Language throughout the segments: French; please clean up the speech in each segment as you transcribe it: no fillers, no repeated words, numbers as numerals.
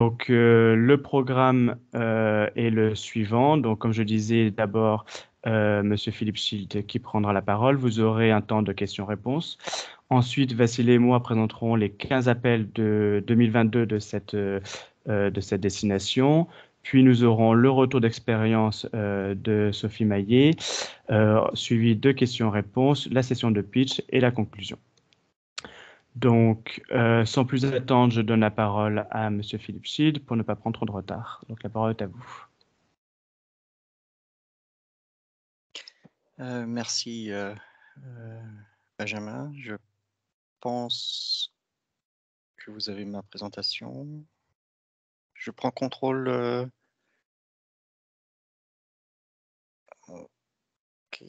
Donc, le programme est le suivant. Donc, comme je disais, d'abord, Monsieur Philippe Schild qui prendra la parole. Vous aurez un temps de questions-réponses. Ensuite, Vassile et moi présenterons les 15 appels de 2022 de cette destination. Puis, nous aurons le retour d'expérience de Sophie Maillet, suivi de questions-réponses, la session de pitch et la conclusion. Donc, sans plus attendre, je donne la parole à Monsieur Philippe Schild pour ne pas prendre trop de retard. Donc, la parole est à vous. Merci, Benjamin. Je pense que vous avez ma présentation. Je prends contrôle. OK.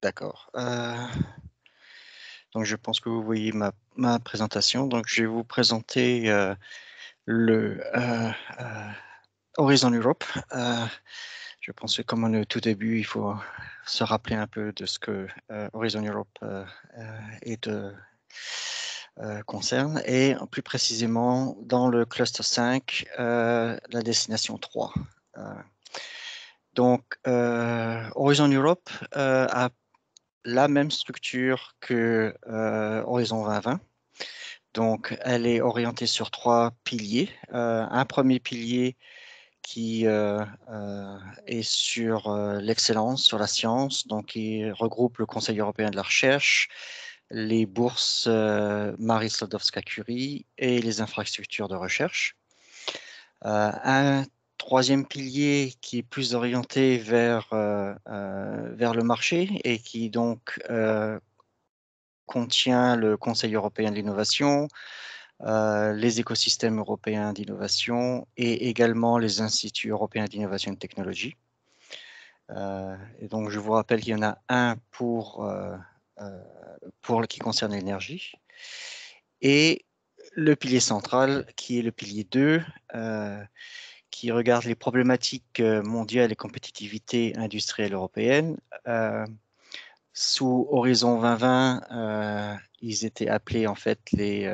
D'accord. Donc, je pense que vous voyez ma présentation. Donc, je vais vous présenter le Horizon Europe. Je pense que comme on est au tout début, il faut se rappeler un peu de ce que Horizon Europe est concerne, et plus précisément dans le cluster 5, la destination 3. Donc, Horizon Europe a la même structure que Horizon 2020. Donc, elle est orientée sur 3 piliers. Un premier pilier qui est sur l'excellence, sur la science, donc qui regroupe le Conseil européen de la recherche, les bourses Marie Sklodowska-Curie et les infrastructures de recherche. Un troisième pilier qui est plus orienté vers le marché et qui donc contient le Conseil européen de l'innovation, les écosystèmes européens d'innovation et également les instituts européens d'innovation et de technologie. Et donc, je vous rappelle qu'il y en a un pour qui concerne l'énergie, et le pilier central qui est le pilier 2, qui regarde les problématiques mondiales et compétitivité industrielle européenne. Sous Horizon 2020, ils étaient appelés en fait les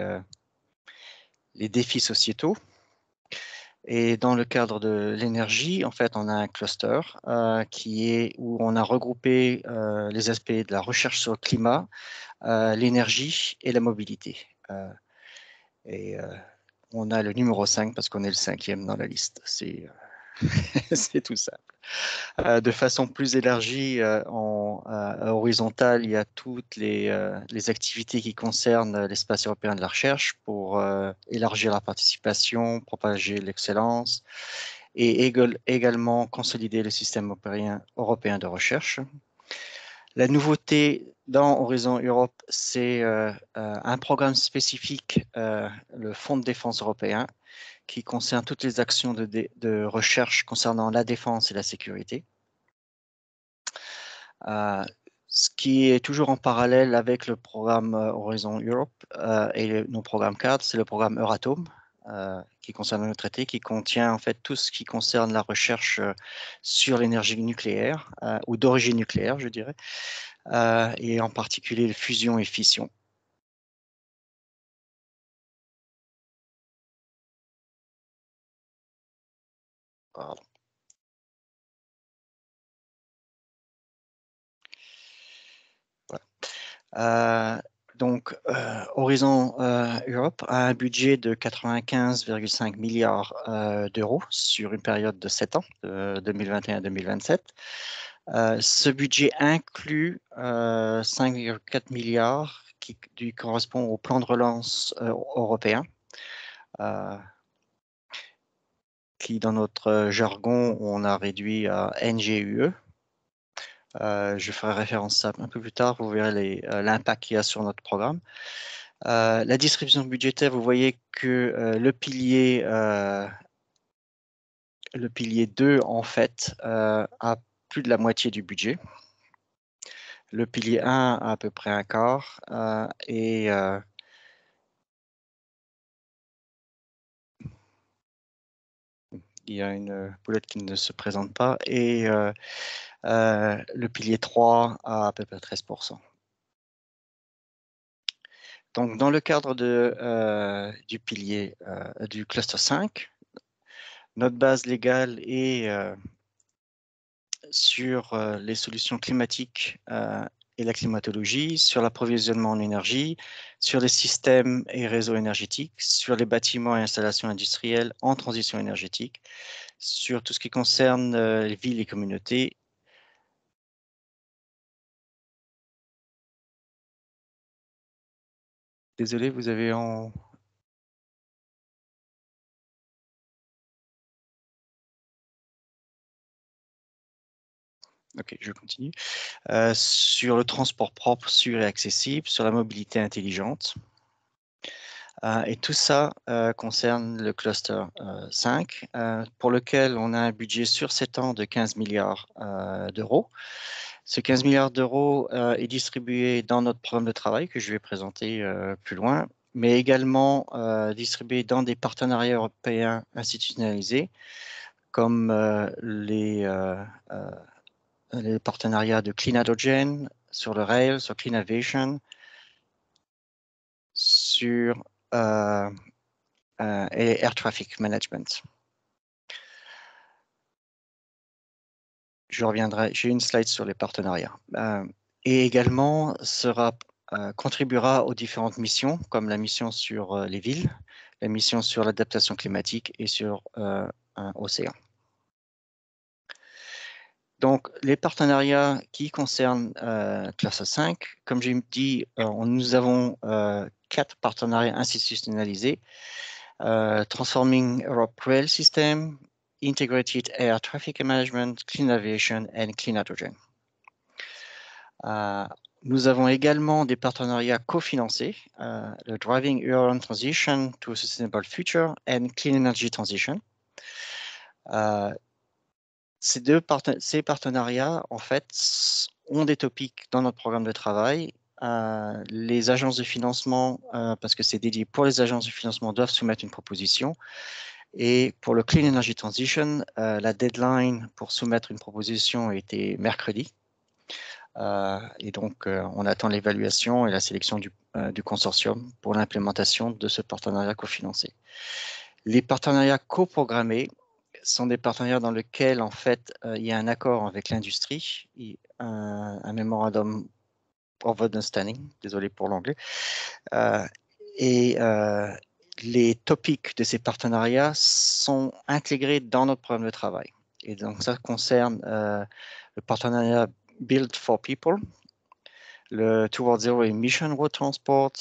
défis sociétaux. Et dans le cadre de l'énergie, en fait, on a un cluster où on a regroupé les aspects de la recherche sur le climat, l'énergie et la mobilité. Et on a le numéro 5 parce qu'on est le 5e dans la liste. C'est tout simple. De façon plus élargie, horizontale, il y a toutes les activités qui concernent l'espace européen de la recherche pour élargir la participation, propager l'excellence et également consolider le système européen de recherche. La nouveauté dans Horizon Europe, c'est un programme spécifique, le Fonds de défense européen, qui concerne toutes les actions de recherche concernant la défense et la sécurité. Ce qui est toujours en parallèle avec le programme Horizon Europe et nos programmes cadres, c'est le programme Euratom, qui concerne le traité, qui contient en fait tout ce qui concerne la recherche sur l'énergie nucléaire, ou d'origine nucléaire, je dirais, et en particulier fusion et fission. Pardon. Voilà. Donc, Horizon Europe a un budget de 95,5 milliards d'euros sur une période de 7 ans, de 2021 à 2027. Ce budget inclut 5,4 milliards qui correspond au plan de relance européen, qui dans notre jargon, on a réduit à NGUE. Je ferai référence à ça un peu plus tard, vous verrez l'impact qu'il y a sur notre programme. La distribution budgétaire, vous voyez que le pilier 2, en fait, a plus de la moitié du budget. Le pilier 1 a à peu près un quart. Et il y a une boulette qui ne se présente pas, et le pilier 3 à peu près 13%. Donc, dans le cadre du pilier du cluster 5, notre base légale est sur les solutions climatiques et la climatologie, sur l'approvisionnement en énergie, sur les systèmes et réseaux énergétiques, sur les bâtiments et installations industrielles en transition énergétique, sur tout ce qui concerne les villes et communautés. Désolé, vous avez en... Ok, je continue. Sur le transport propre, sûr et accessible, sur la mobilité intelligente. Et tout ça concerne le cluster 5, pour lequel on a un budget sur 7 ans de 15 milliards d'euros. Ce 15 milliards d'euros est distribué dans notre programme de travail que je vais présenter plus loin, mais également distribué dans des partenariats européens institutionnalisés, comme les partenariats de Clean Hydrogen, sur le rail, sur Clean Aviation, sur et Air Traffic Management. Je reviendrai, j'ai une slide sur les partenariats. Et également contribuera aux différentes missions, comme la mission sur les villes, la mission sur l'adaptation climatique et sur océan. Donc, les partenariats qui concernent classe 5, comme j'ai dit, nous avons 4 partenariats institutionnalisés. Transforming Europe Rail System, Integrated Air Traffic Management, Clean Aviation and Clean Hydrogen. Nous avons également des partenariats cofinancés, le Driving Urban Transition to a Sustainable Future and Clean Energy Transition. Ces partenariats, en fait, ont des topics dans notre programme de travail. Les agences de financement, parce que c'est dédié pour les agences de financement, doivent soumettre une proposition. Et pour le Clean Energy Transition, la deadline pour soumettre une proposition était mercredi. Et donc, on attend l'évaluation et la sélection du consortium pour l'implémentation de ce partenariat cofinancé. Les partenariats coprogrammés sont des partenariats dans lesquels, en fait, il y a un accord avec l'industrie, un memorandum of understanding, désolé pour l'anglais, et les topics de ces partenariats sont intégrés dans notre programme de travail. Et donc, ça concerne le partenariat Build for People, le Towards Zero Emission Road Transport,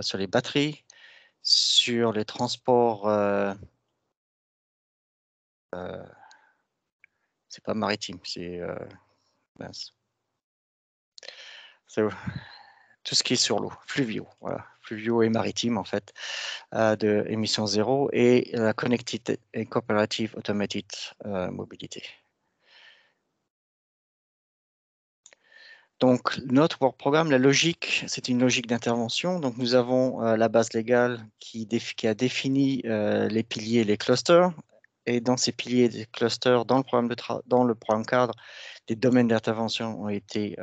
sur les batteries, sur les transports, c'est pas maritime, c'est tout ce qui est sur l'eau, fluviaux, voilà, fluviaux et maritimes en fait, de émissions zéro, et la Connected et Cooperative Automated Mobility. Donc, notre work programme, la logique, c'est une logique d'intervention. Donc, nous avons la base légale qui a défini les piliers et les clusters. Et dans ces piliers et les clusters, dans le programme cadre, des domaines d'intervention ont été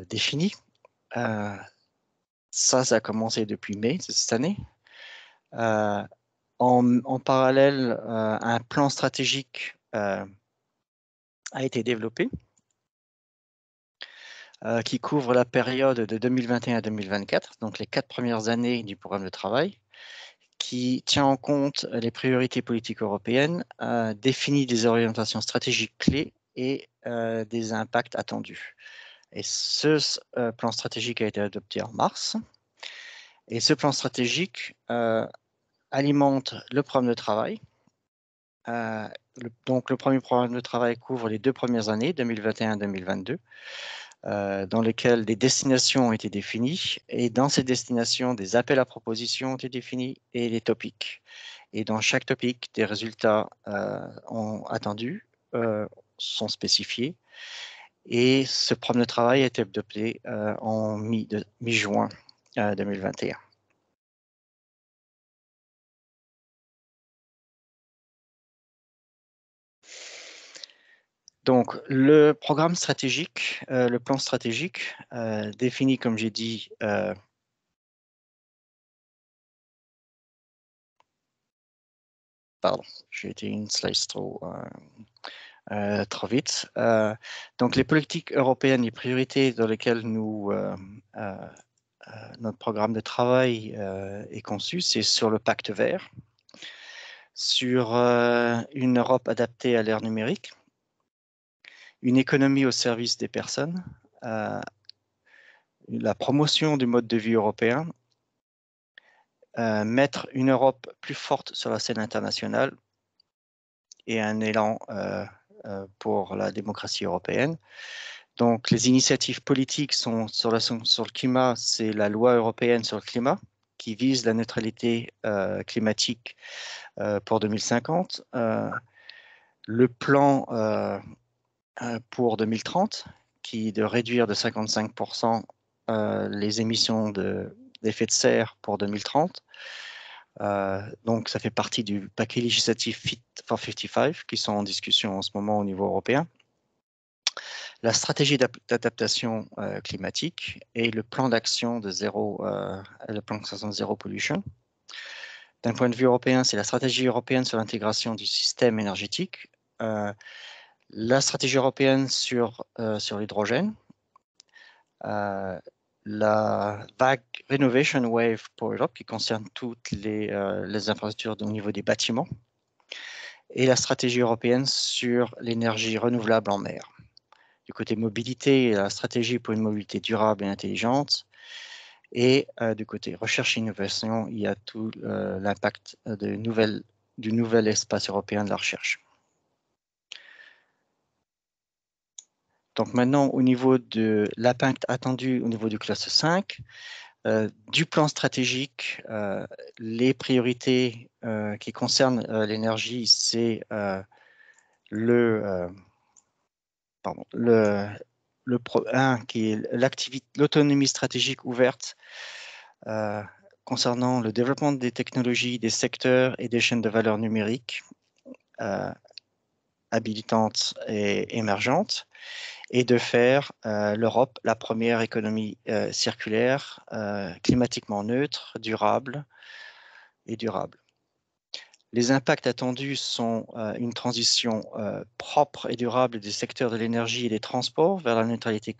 définis. Ça a commencé depuis mai de cette année. En parallèle, un plan stratégique a été développé, qui couvre la période de 2021 à 2024, donc les 4 premières années du programme de travail, qui tient en compte les priorités politiques européennes, définit des orientations stratégiques clés et des impacts attendus. Et ce plan stratégique a été adopté en mars. Et ce plan stratégique alimente le programme de travail. Donc, le premier programme de travail couvre les 2 premières années, 2021-2022. Dans lesquels des destinations ont été définies, et dans ces destinations, des appels à propositions ont été définis et les topics. Et dans chaque topic, des résultats attendus sont spécifiés. Et ce programme de travail a été adopté en mi-juin 2021. Donc, le programme stratégique, le plan stratégique définit, comme j'ai dit, pardon, j'ai été une slide trop vite. Donc, les politiques européennes, les priorités dans lesquelles notre programme de travail est conçu, c'est sur le pacte vert, sur une Europe adaptée à l'ère numérique, une économie au service des personnes, la promotion du mode de vie européen, mettre une Europe plus forte sur la scène internationale et un élan pour la démocratie européenne. Donc, les initiatives politiques sont sur le climat, c'est la loi européenne sur le climat qui vise la neutralité climatique pour 2050, le plan pour 2030 qui est de réduire de 55% les émissions d'effet de serre pour 2030. Donc, ça fait partie du paquet législatif Fit for 55 qui sont en discussion en ce moment au niveau européen. La stratégie d'adaptation climatique et le plan d'action de zéro pollution. D'un point de vue européen, c'est la stratégie européenne sur l'intégration du système énergétique, la stratégie européenne sur l'hydrogène, la vague Renovation Wave pour Europe qui concerne toutes les infrastructures au niveau des bâtiments et la stratégie européenne sur l'énergie renouvelable en mer. Du côté mobilité, la stratégie pour une mobilité durable et intelligente. Et du côté recherche et innovation, il y a tout l'impact du nouvel espace européen de la recherche. Donc maintenant, au niveau de l'impact attendu au niveau du cluster 5, du plan stratégique, les priorités qui concernent l'énergie, c'est le 1 qui est l'autonomie stratégique ouverte concernant le développement des technologies, des secteurs et des chaînes de valeur numériques habilitantes et émergentes, et de faire l'Europe la première économie circulaire, climatiquement neutre, durable. Les impacts attendus sont une transition propre et durable des secteurs de l'énergie et des transports vers la neutralité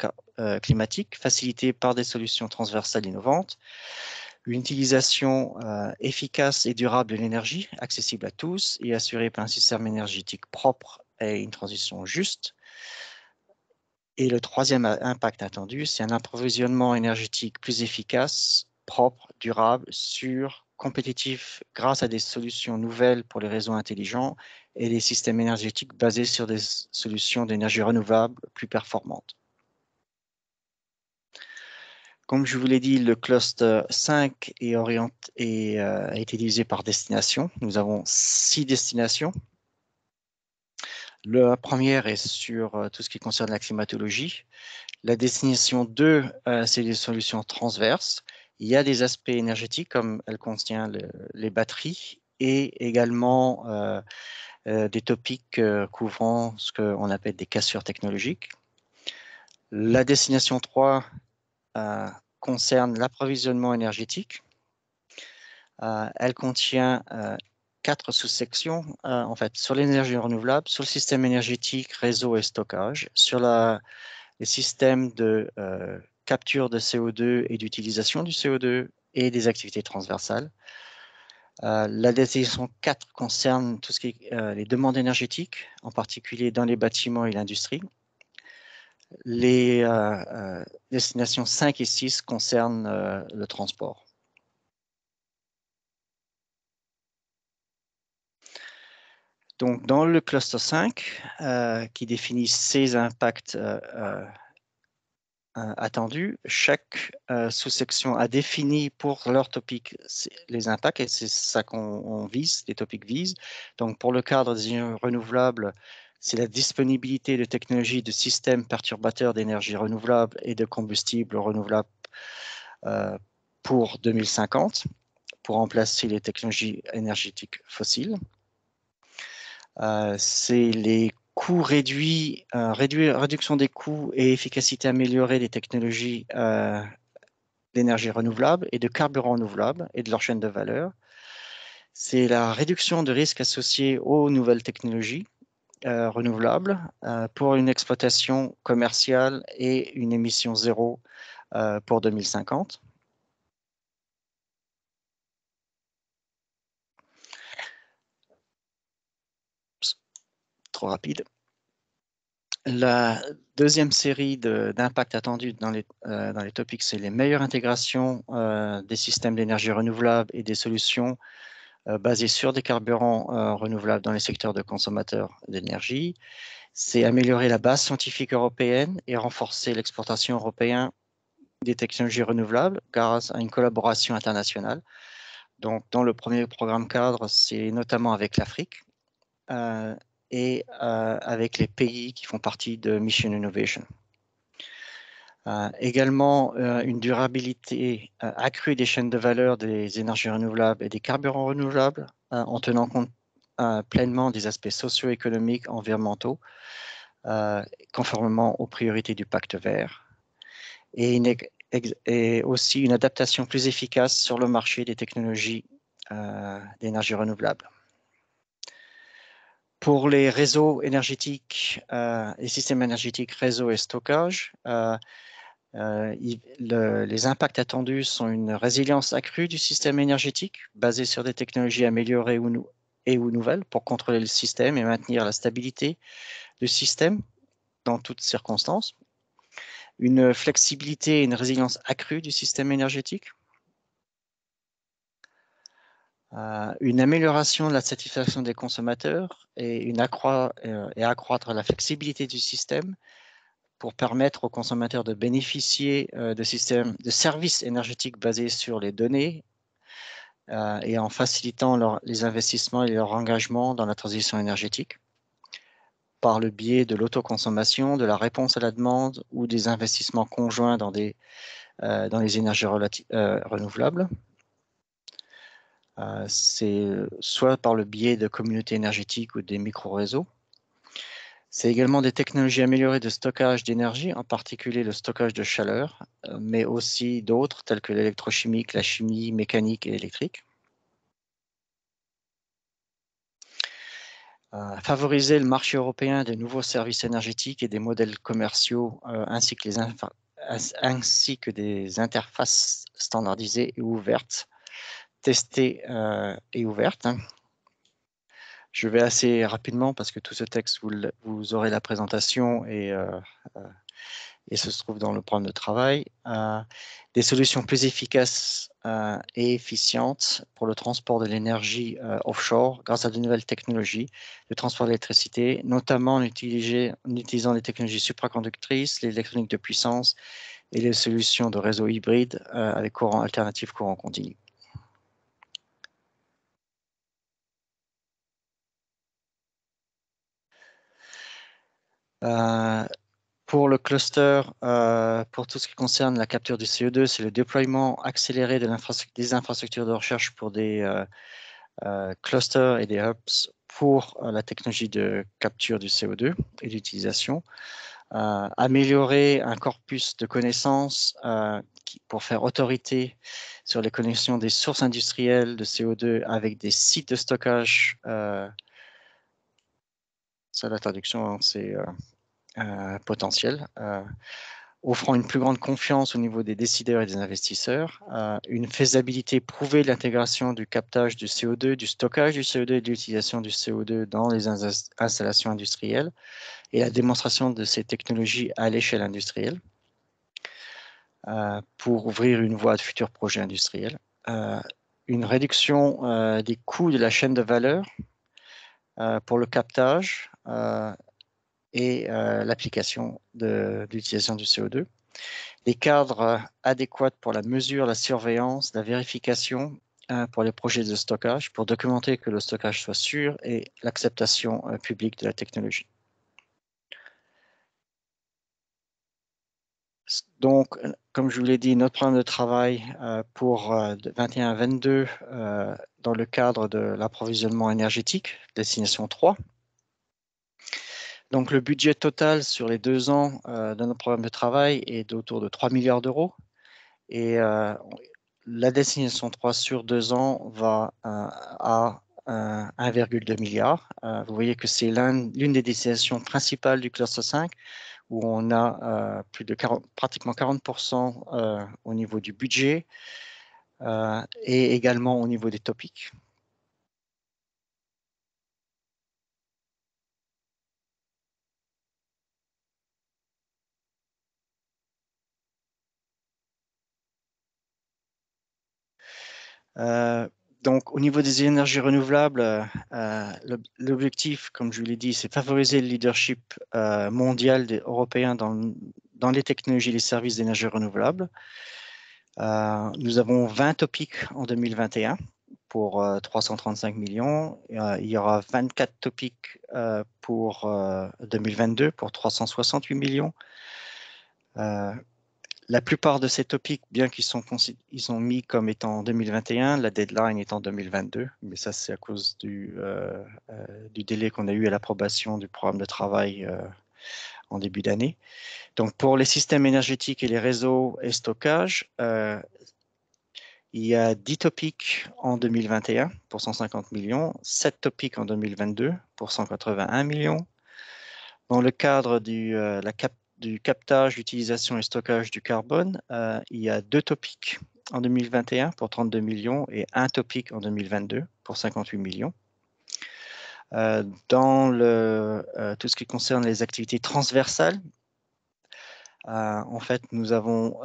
climatique, facilitée par des solutions transversales innovantes, une utilisation efficace et durable de l'énergie, accessible à tous et assurée par un système énergétique propre et une transition juste. Et le troisième impact attendu, c'est un approvisionnement énergétique plus efficace, propre, durable, sûr, compétitif grâce à des solutions nouvelles pour les réseaux intelligents et des systèmes énergétiques basés sur des solutions d'énergie renouvelable plus performantes. Comme je vous l'ai dit, le cluster 5 a été divisé par destination. Nous avons 6 destinations. La première est sur tout ce qui concerne la climatologie. La destination 2, c'est les solutions transverses. Il y a des aspects énergétiques comme elle contient les batteries et également des topics couvrant ce qu'on appelle des cassures technologiques. La destination 3 concerne l'approvisionnement énergétique. Elle contient 4 sous-sections, en fait, sur l'énergie renouvelable, sur le système énergétique, réseau et stockage, sur les systèmes de capture de CO2 et d'utilisation du CO2 et des activités transversales. La destination 4 concerne tout ce qui est les demandes énergétiques, en particulier dans les bâtiments et l'industrie. Les destinations 5 et 6 concernent le transport. Donc, dans le cluster 5, qui définit ces impacts attendus, chaque sous-section a défini pour leur topic les impacts, et c'est ça qu'on vise, les topics visent. Donc, pour le cadre des énergies renouvelables, c'est la disponibilité de technologies de systèmes perturbateurs d'énergie renouvelable et de combustibles renouvelables pour 2050, pour remplacer les technologies énergétiques fossiles. C'est les coûts réduits, réduction des coûts et efficacité améliorée des technologies d'énergie renouvelable et de carburant renouvelable et de leur chaîne de valeur. C'est la réduction de risques associés aux nouvelles technologies renouvelables pour une exploitation commerciale et une émission zéro pour 2050. Trop rapide. La deuxième série d'impacts attendus dans les topics, c'est les meilleures intégrations des systèmes d'énergie renouvelable et des solutions basées sur des carburants renouvelables dans les secteurs de consommateurs d'énergie. C'est améliorer la base scientifique européenne et renforcer l'exportation européenne des technologies renouvelables grâce à une collaboration internationale. Donc, dans le premier programme cadre, c'est notamment avec l'Afrique et avec les pays qui font partie de Mission Innovation. Également, une durabilité accrue des chaînes de valeur des énergies renouvelables et des carburants renouvelables en tenant compte pleinement des aspects socio-économiques, environnementaux, conformément aux priorités du pacte vert. Et aussi une adaptation plus efficace sur le marché des technologies d'énergie renouvelable. Pour les réseaux énergétiques, les systèmes énergétiques, réseaux et stockage, les impacts attendus sont une résilience accrue du système énergétique basée sur des technologies améliorées ou nouvelles pour contrôler le système et maintenir la stabilité du système dans toutes circonstances. Une flexibilité et une résilience accrue du système énergétique. Une amélioration de la satisfaction des consommateurs et accroître la flexibilité du système pour permettre aux consommateurs de bénéficier de services énergétiques basés sur les données et en facilitant les investissements et leur engagement dans la transition énergétique par le biais de l'autoconsommation, de la réponse à la demande ou des investissements conjoints dans les énergies renouvelables. C'est soit par le biais de communautés énergétiques ou des micro-réseaux. C'est également des technologies améliorées de stockage d'énergie, en particulier le stockage de chaleur, mais aussi d'autres tels que l'électrochimique, la chimie, mécanique et électrique. Favoriser le marché européen de nouveaux services énergétiques et des modèles commerciaux, ainsi que des interfaces standardisées et ouvertes, testées et ouvertes. Je vais assez rapidement parce que tout ce texte, vous aurez la présentation et se trouve dans le programme de travail. Des solutions plus efficaces et efficientes pour le transport de l'énergie offshore grâce à de nouvelles technologies de transport d'électricité, notamment en utilisant les technologies supraconductrices, l'électronique de puissance et les solutions de réseau hybride avec courant alternatif, courant continu. Pour le cluster, pour tout ce qui concerne la capture du CO2, c'est le déploiement accéléré des infrastructures de recherche pour des clusters et des hubs pour la technologie de capture du CO2 et d'utilisation. Améliorer un corpus de connaissances pour faire autorité sur les connexions des sources industrielles de CO2 avec des sites de stockage. Ça, la traduction, c'est potentiel. Offrant une plus grande confiance au niveau des décideurs et des investisseurs, une faisabilité prouvée de l'intégration du captage du CO2, du stockage du CO2 et de l'utilisation du CO2 dans les installations industrielles et la démonstration de ces technologies à l'échelle industrielle pour ouvrir une voie de futurs projets industriels. Une réduction des coûts de la chaîne de valeur pour le captage et l'application de l'utilisation du CO2. Les cadres adéquats pour la mesure, la surveillance, la vérification pour les projets de stockage, pour documenter que le stockage soit sûr et l'acceptation publique de la technologie. Donc, comme je vous l'ai dit, notre programme de travail pour 21-22 dans le cadre de l'approvisionnement énergétique, destination 3, Donc, le budget total sur les 2 ans de notre programme de travail est d'autour de 3 milliards d'euros. Et la destination 3 sur 2 ans va à 1,2 milliard. Vous voyez que c'est l'une des destinations principales du cluster 5, où on a pratiquement 40% au niveau du budget et également au niveau des topics. Donc, au niveau des énergies renouvelables, l'objectif, comme je vous l'ai dit, c'est favoriser le leadership mondial des Européens dans les technologies et les services d'énergie renouvelable. Nous avons 20 topics en 2021 pour 335 millions. Il y aura 24 topics pour 2022 pour 368 millions. La plupart de ces topics, bien qu'ils sont mis comme étant en 2021, la deadline est en 2022, mais ça c'est à cause du délai qu'on a eu à l'approbation du programme de travail en début d'année. Donc pour les systèmes énergétiques et les réseaux et stockage, il y a 10 topics en 2021 pour 150 millions, 7 topics en 2022 pour 181 millions. Dans le cadre du captage, utilisation et stockage du carbone, il y a 2 topics en 2021 pour 32 millions et 1 topic en 2022 pour 58 millions. Dans tout ce qui concerne les activités transversales, en fait, nous avons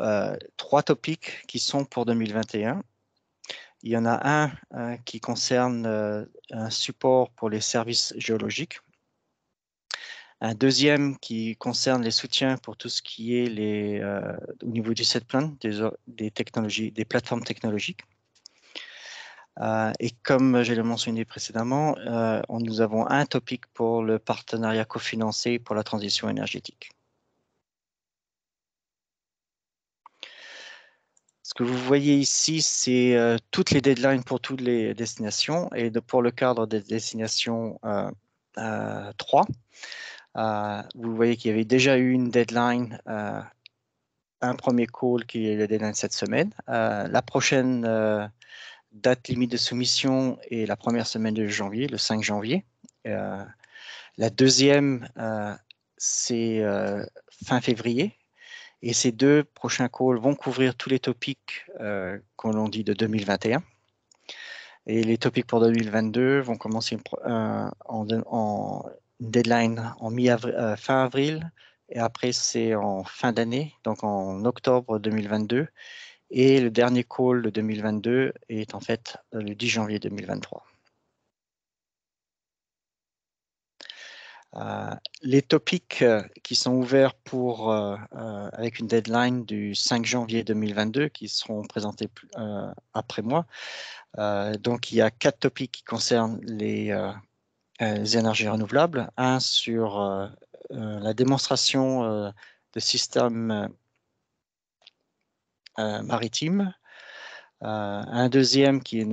3 topics qui sont pour 2021. Il y en a un qui concerne un support pour les services géologiques. Un deuxième qui concerne les soutiens pour tout ce qui est au niveau du set plan, des technologies, des plateformes technologiques. Et comme je l'ai mentionné précédemment, nous avons un topic pour le partenariat cofinancé pour la transition énergétique. Ce que vous voyez ici, c'est toutes les deadlines pour toutes les destinations. Et pour le cadre des destinations 3, vous voyez qu'il y avait déjà eu une deadline, un premier call qui est le deadline cette semaine. La prochaine date limite de soumission est la première semaine de janvier, le 5 janvier. La deuxième, c'est fin février. Et ces 2 prochains calls vont couvrir tous les topics qu'on l'on dit de 2021. Et les topics pour 2022 vont commencer en deadline fin avril, et après c'est en fin d'année, donc en octobre 2022. Et le dernier call de 2022 est en fait le 10 janvier 2023. Les topics qui sont ouverts avec une deadline du 5 janvier 2022 qui seront présentés après moi. Donc, il y a 4 topics qui concernent les énergies renouvelables. Un sur la démonstration de systèmes maritimes. Un deuxième qui est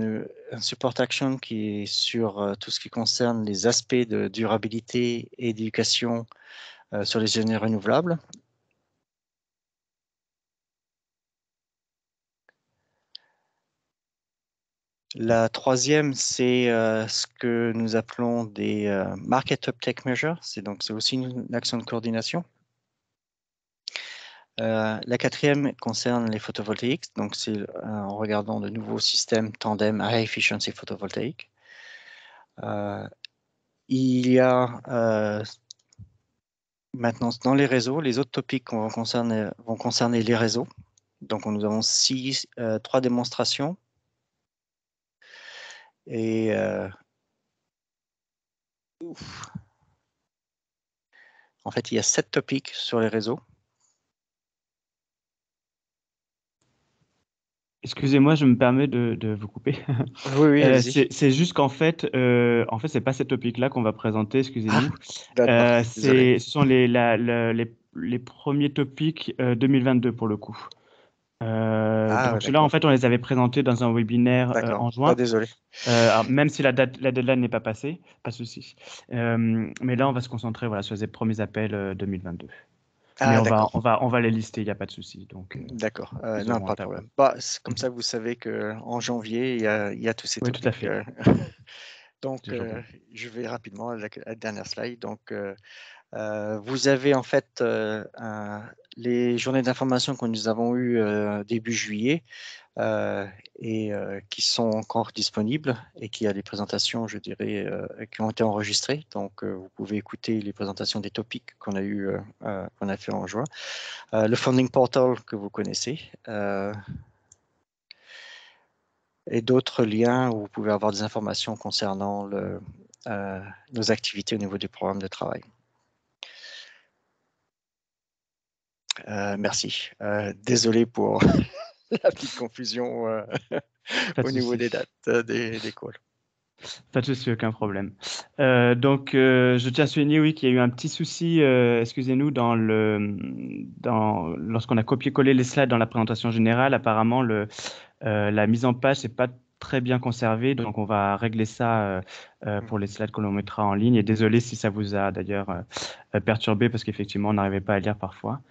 un support action qui est sur tout ce qui concerne les aspects de durabilité et d'éducation sur les énergies renouvelables. La troisième, c'est ce que nous appelons des Market Uptake Measures. C'est aussi une action de coordination. La quatrième concerne les photovoltaïques. Donc, c'est en regardant de nouveaux systèmes tandem high efficiency photovoltaïque. Il y a maintenant dans les réseaux, les autres topics vont concerner les réseaux. Donc, nous avons 3 démonstrations. Et en fait, il y a 7 topics sur les réseaux. Excusez-moi, je me permets de vous couper. Oui, allez-y. C'est juste qu'en fait, c'est pas ces topics-là qu'on va présenter, excusez-nous. D'accord, désolé. Ce sont les premiers topics 2022 pour le coup. Donc ceux-là, en d'accord. fait, on les avait présentés dans un webinaire D'accord. en Ah, juin. désolé. Alors, même si la deadline n'est pas passée, pas de souci. Mais là, on va se concentrer voilà, sur les premiers appels 2022. Mais Ah, d'accord. on va les lister, il n'y a pas de souci. Donc, D'accord. ils Non, auront un pas de tableau. problème. Bah, comme Mhm. ça, vous savez qu'en janvier, il y a tous ces Oui, tout à topics. fait. C'est Donc, toujours bien. je vais rapidement à la dernière slide. Donc, vous avez en fait les journées d'information que nous avons eues début juillet euh, et qui sont encore disponibles et qui a des présentations, je dirais, qui ont été enregistrées. Donc, vous pouvez écouter les présentations des topics qu'on a fait en juin. Le Funding Portal que vous connaissez et d'autres liens où vous pouvez avoir des informations concernant nos activités au niveau du programme de travail. Merci. Désolé pour la petite confusion Pas de au niveau des souci. dates des calls. Pas de souci, aucun problème. Donc, je tiens à souligner, oui, qu'il y a eu un petit souci, excusez-nous, lorsqu'on a copié-collé les slides dans la présentation générale. Apparemment, la mise en page n'est pas très bien conservée, donc on va régler ça pour les slides que l'on mettra en ligne. Et désolé si ça vous a d'ailleurs perturbé, parce qu'effectivement, on n'arrivait pas à lire parfois.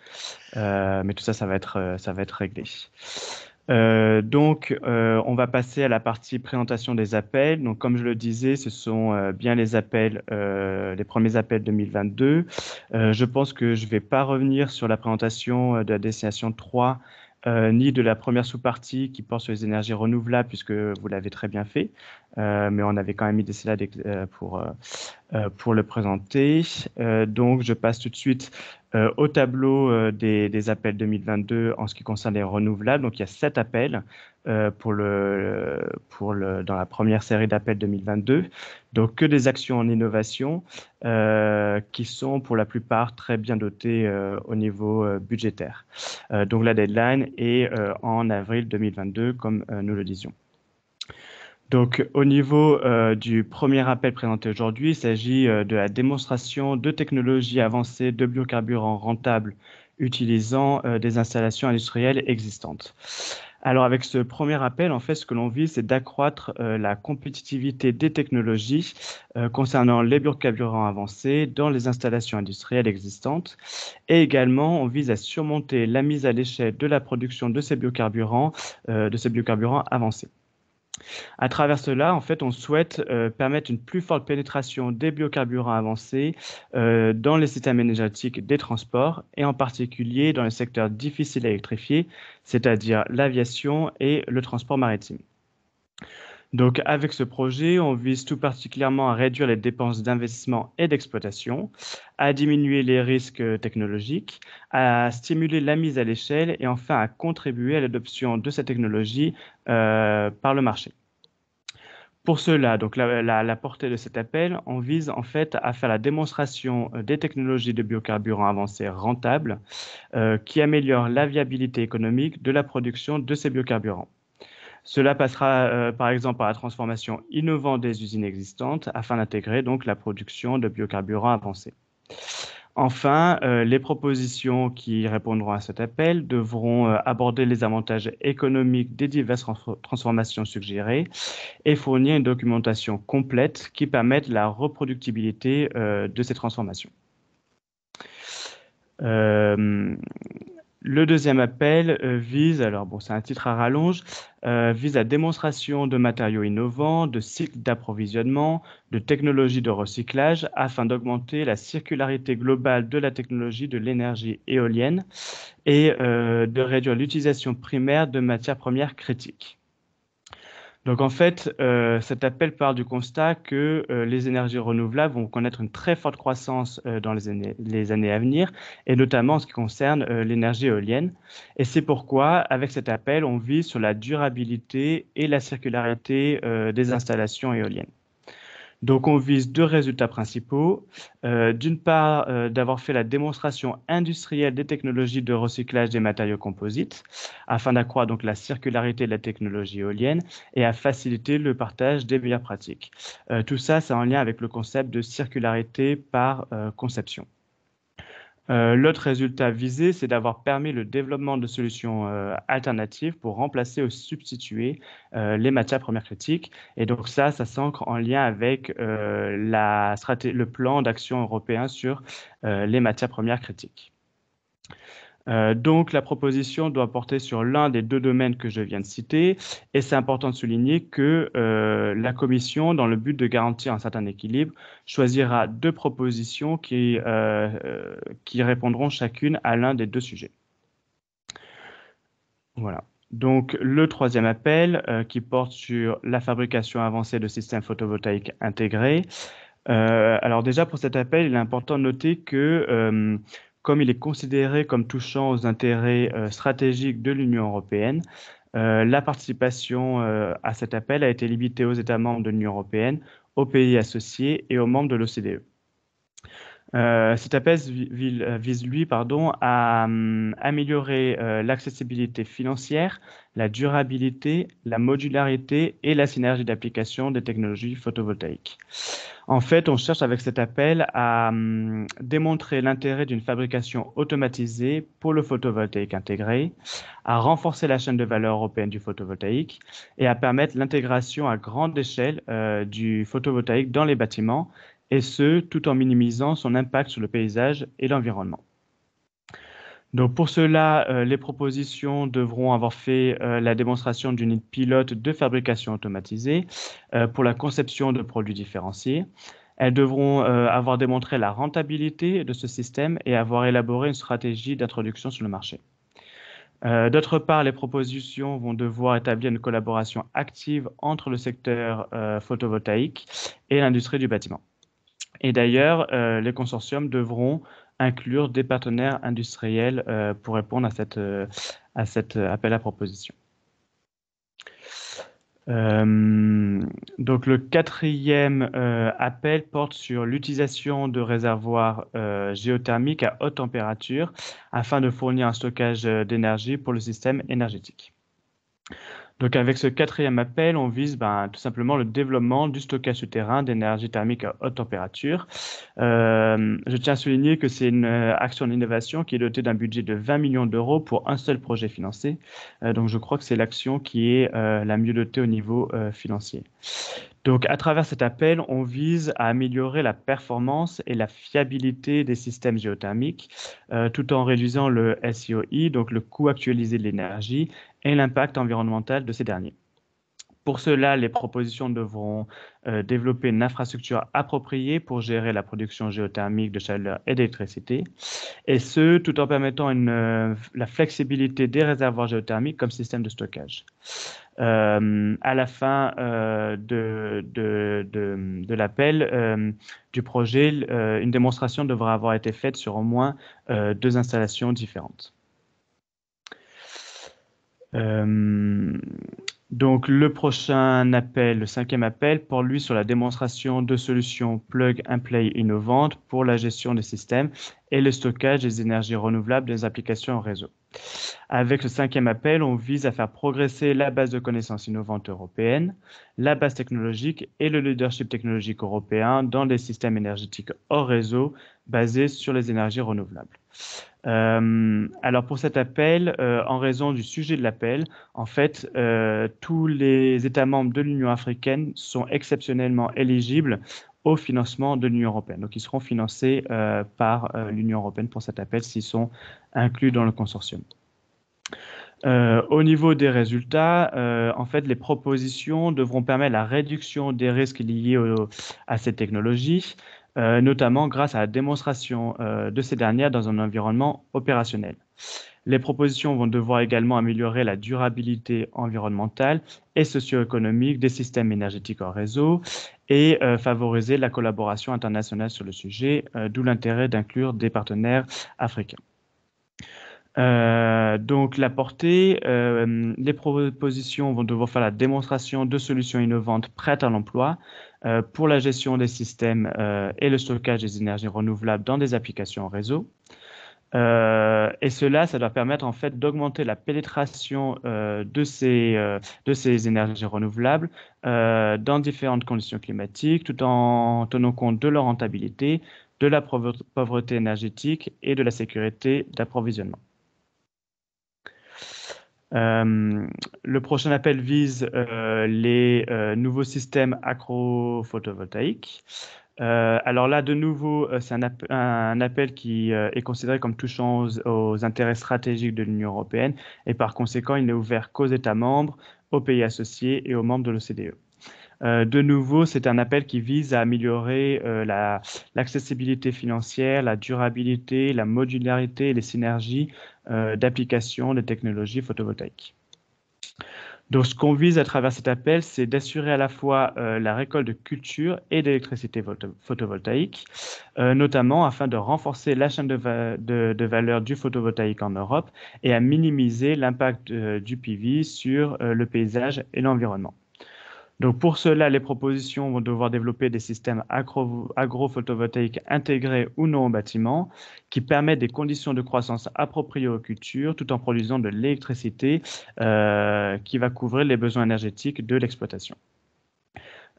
Mais tout ça, ça va être réglé. Donc, on va passer à la partie présentation des appels. Donc, comme je le disais, ce sont bien les appels, les premiers appels 2022. Je pense que je ne vais pas revenir sur la présentation de la destination 3, ni de la première sous-partie qui porte sur les énergies renouvelables, puisque vous l'avez très bien fait. Mais on avait quand même mis des slides pour le présenter. Donc, je passe tout de suite au tableau des appels 2022 en ce qui concerne les renouvelables. Donc, il y a 7 appels dans la première série d'appels 2022. Donc, que des actions en innovation qui sont pour la plupart très bien dotées au niveau budgétaire. Donc, la deadline est en avril 2022, comme nous le disions. Donc, au niveau du premier appel présenté aujourd'hui, il s'agit de la démonstration de technologies avancées de biocarburants rentables utilisant des installations industrielles existantes. Alors, avec ce premier appel, en fait, ce que l'on vise, c'est d'accroître la compétitivité des technologies concernant les biocarburants avancés dans les installations industrielles existantes. Et également, on vise à surmonter la mise à l'échelle de la production de ces biocarburants avancés. À travers cela, en fait, on souhaite permettre une plus forte pénétration des biocarburants avancés dans les systèmes énergétiques des transports et en particulier dans les secteurs difficiles à électrifier, c'est-à-dire l'aviation et le transport maritime. Donc, avec ce projet, on vise tout particulièrement à réduire les dépenses d'investissement et d'exploitation, à diminuer les risques technologiques, à stimuler la mise à l'échelle et enfin à contribuer à l'adoption de cette technologie par le marché. Pour cela, donc la portée de cet appel, on vise en fait à faire la démonstration des technologies de biocarburants avancés rentables qui améliorent la viabilité économique de la production de ces biocarburants. Cela passera par exemple par la transformation innovante des usines existantes afin d'intégrer donc la production de biocarburants avancés. Enfin, les propositions qui répondront à cet appel devront aborder les avantages économiques des diverses transformations suggérées et fournir une documentation complète qui permette la reproductibilité de ces transformations. Le deuxième appel vise, alors bon, c'est un titre à rallonge, vise la démonstration de matériaux innovants, de cycles d'approvisionnement, de technologies de recyclage afin d'augmenter la circularité globale de la technologie de l'énergie éolienne et de réduire l'utilisation primaire de matières premières critiques. Donc en fait, cet appel part du constat que les énergies renouvelables vont connaître une très forte croissance dans les années à venir, et notamment en ce qui concerne l'énergie éolienne. Et c'est pourquoi, avec cet appel, on vise sur la durabilité et la circularité des installations éoliennes. Donc, on vise deux résultats principaux. D'une part, d'avoir fait la démonstration industrielle des technologies de recyclage des matériaux composites, afin d'accroître donc la circularité de la technologie éolienne et à faciliter le partage des meilleures pratiques. Tout ça, c'est en lien avec le concept de circularité par conception. L'autre résultat visé, c'est d'avoir permis le développement de solutions alternatives pour remplacer ou substituer les matières premières critiques. Et donc ça s'ancre en lien avec le plan d'action européen sur les matières premières critiques. Donc, la proposition doit porter sur l'un des deux domaines que je viens de citer, et c'est important de souligner que la Commission, dans le but de garantir un certain équilibre, choisira deux propositions qui répondront chacune à l'un des deux sujets. Voilà. Donc, le troisième appel qui porte sur la fabrication avancée de systèmes photovoltaïques intégrés. Alors déjà, pour cet appel, il est important de noter que comme il est considéré comme touchant aux intérêts stratégiques de l'Union européenne, la participation à cet appel a été limitée aux États membres de l'Union européenne, aux pays associés et aux membres de l'OCDE. Cet appel vise, lui, à améliorer l'accessibilité financière, la durabilité, la modularité et la synergie d'application des technologies photovoltaïques. En fait, on cherche avec cet appel à démontrer l'intérêt d'une fabrication automatisée pour le photovoltaïque intégré, à renforcer la chaîne de valeur européenne du photovoltaïque et à permettre l'intégration à grande échelle du photovoltaïque dans les bâtiments, et ce, tout en minimisant son impact sur le paysage et l'environnement. Donc pour cela, les propositions devront avoir fait la démonstration d'une pilote de fabrication automatisée pour la conception de produits différenciés. Elles devront avoir démontré la rentabilité de ce système et avoir élaboré une stratégie d'introduction sur le marché. D'autre part, les propositions vont devoir établir une collaboration active entre le secteur photovoltaïque et l'industrie du bâtiment. Et d'ailleurs, les consortiums devront inclure des partenaires industriels pour répondre à cet appel à proposition. Donc le quatrième appel porte sur l'utilisation de réservoirs géothermiques à haute température afin de fournir un stockage d'énergie pour le système énergétique. Donc avec ce quatrième appel, on vise tout simplement le développement du stockage souterrain d'énergie thermique à haute température. Je tiens à souligner que c'est une action d'innovation qui est dotée d'un budget de 20 millions d'euros pour un seul projet financé. Donc je crois que c'est l'action qui est la mieux dotée au niveau financier. Donc, à travers cet appel, on vise à améliorer la performance et la fiabilité des systèmes géothermiques, tout en réduisant le SIOI, donc le coût actualisé de l'énergie, et l'impact environnemental de ces derniers. Pour cela, les propositions devront développer une infrastructure appropriée pour gérer la production géothermique de chaleur et d'électricité, et ce, tout en permettant la flexibilité des réservoirs géothermiques comme système de stockage. À la fin de l'appel du projet, une démonstration devra avoir été faite sur au moins 2 installations différentes. Donc, le prochain appel, le cinquième appel, porte lui sur la démonstration de solutions plug-and-play innovantes pour la gestion des systèmes et le stockage des énergies renouvelables des applications en réseau. Avec ce cinquième appel, on vise à faire progresser la base de connaissances innovantes européenne, la base technologique et le leadership technologique européen dans des systèmes énergétiques hors réseau basés sur les énergies renouvelables. Alors pour cet appel, en raison du sujet de l'appel, en fait, tous les États membres de l'Union africaine sont exceptionnellement éligibles au financement de l'Union européenne. Donc, ils seront financés par l'Union européenne pour cet appel s'ils sont inclus dans le consortium. Au niveau des résultats, en fait, les propositions devront permettre la réduction des risques liés à ces technologies, notamment grâce à la démonstration de ces dernières dans un environnement opérationnel. Les propositions vont devoir également améliorer la durabilité environnementale et socio-économique des systèmes énergétiques en réseau et favoriser la collaboration internationale sur le sujet, d'où l'intérêt d'inclure des partenaires africains. Donc la portée, les propositions vont devoir faire la démonstration de solutions innovantes prêtes à l'emploi pour la gestion des systèmes et le stockage des énergies renouvelables dans des applications en réseau. Et cela, ça doit permettre en fait d'augmenter la pénétration de ces énergies renouvelables dans différentes conditions climatiques, tout en tenant compte de leur rentabilité, de la pauvreté énergétique et de la sécurité d'approvisionnement. Le prochain appel vise les nouveaux systèmes agro-photovoltaïques. Alors là, de nouveau, c'est un appel qui est considéré comme touchant aux intérêts stratégiques de l'Union européenne et par conséquent, il n'est ouvert qu'aux États membres, aux pays associés et aux membres de l'OCDE. De nouveau, c'est un appel qui vise à améliorer l'accessibilité financière, la durabilité, la modularité et les synergies d'application des technologies photovoltaïques. Donc, ce qu'on vise à travers cet appel, c'est d'assurer à la fois la récolte de culture et d'électricité photovoltaïque, notamment afin de renforcer la chaîne de valeur du photovoltaïque en Europe et à minimiser l'impact du PV sur le paysage et l'environnement. Donc pour cela, les propositions vont devoir développer des systèmes agro-photovoltaïques intégrés ou non au bâtiment qui permettent des conditions de croissance appropriées aux cultures tout en produisant de l'électricité qui va couvrir les besoins énergétiques de l'exploitation.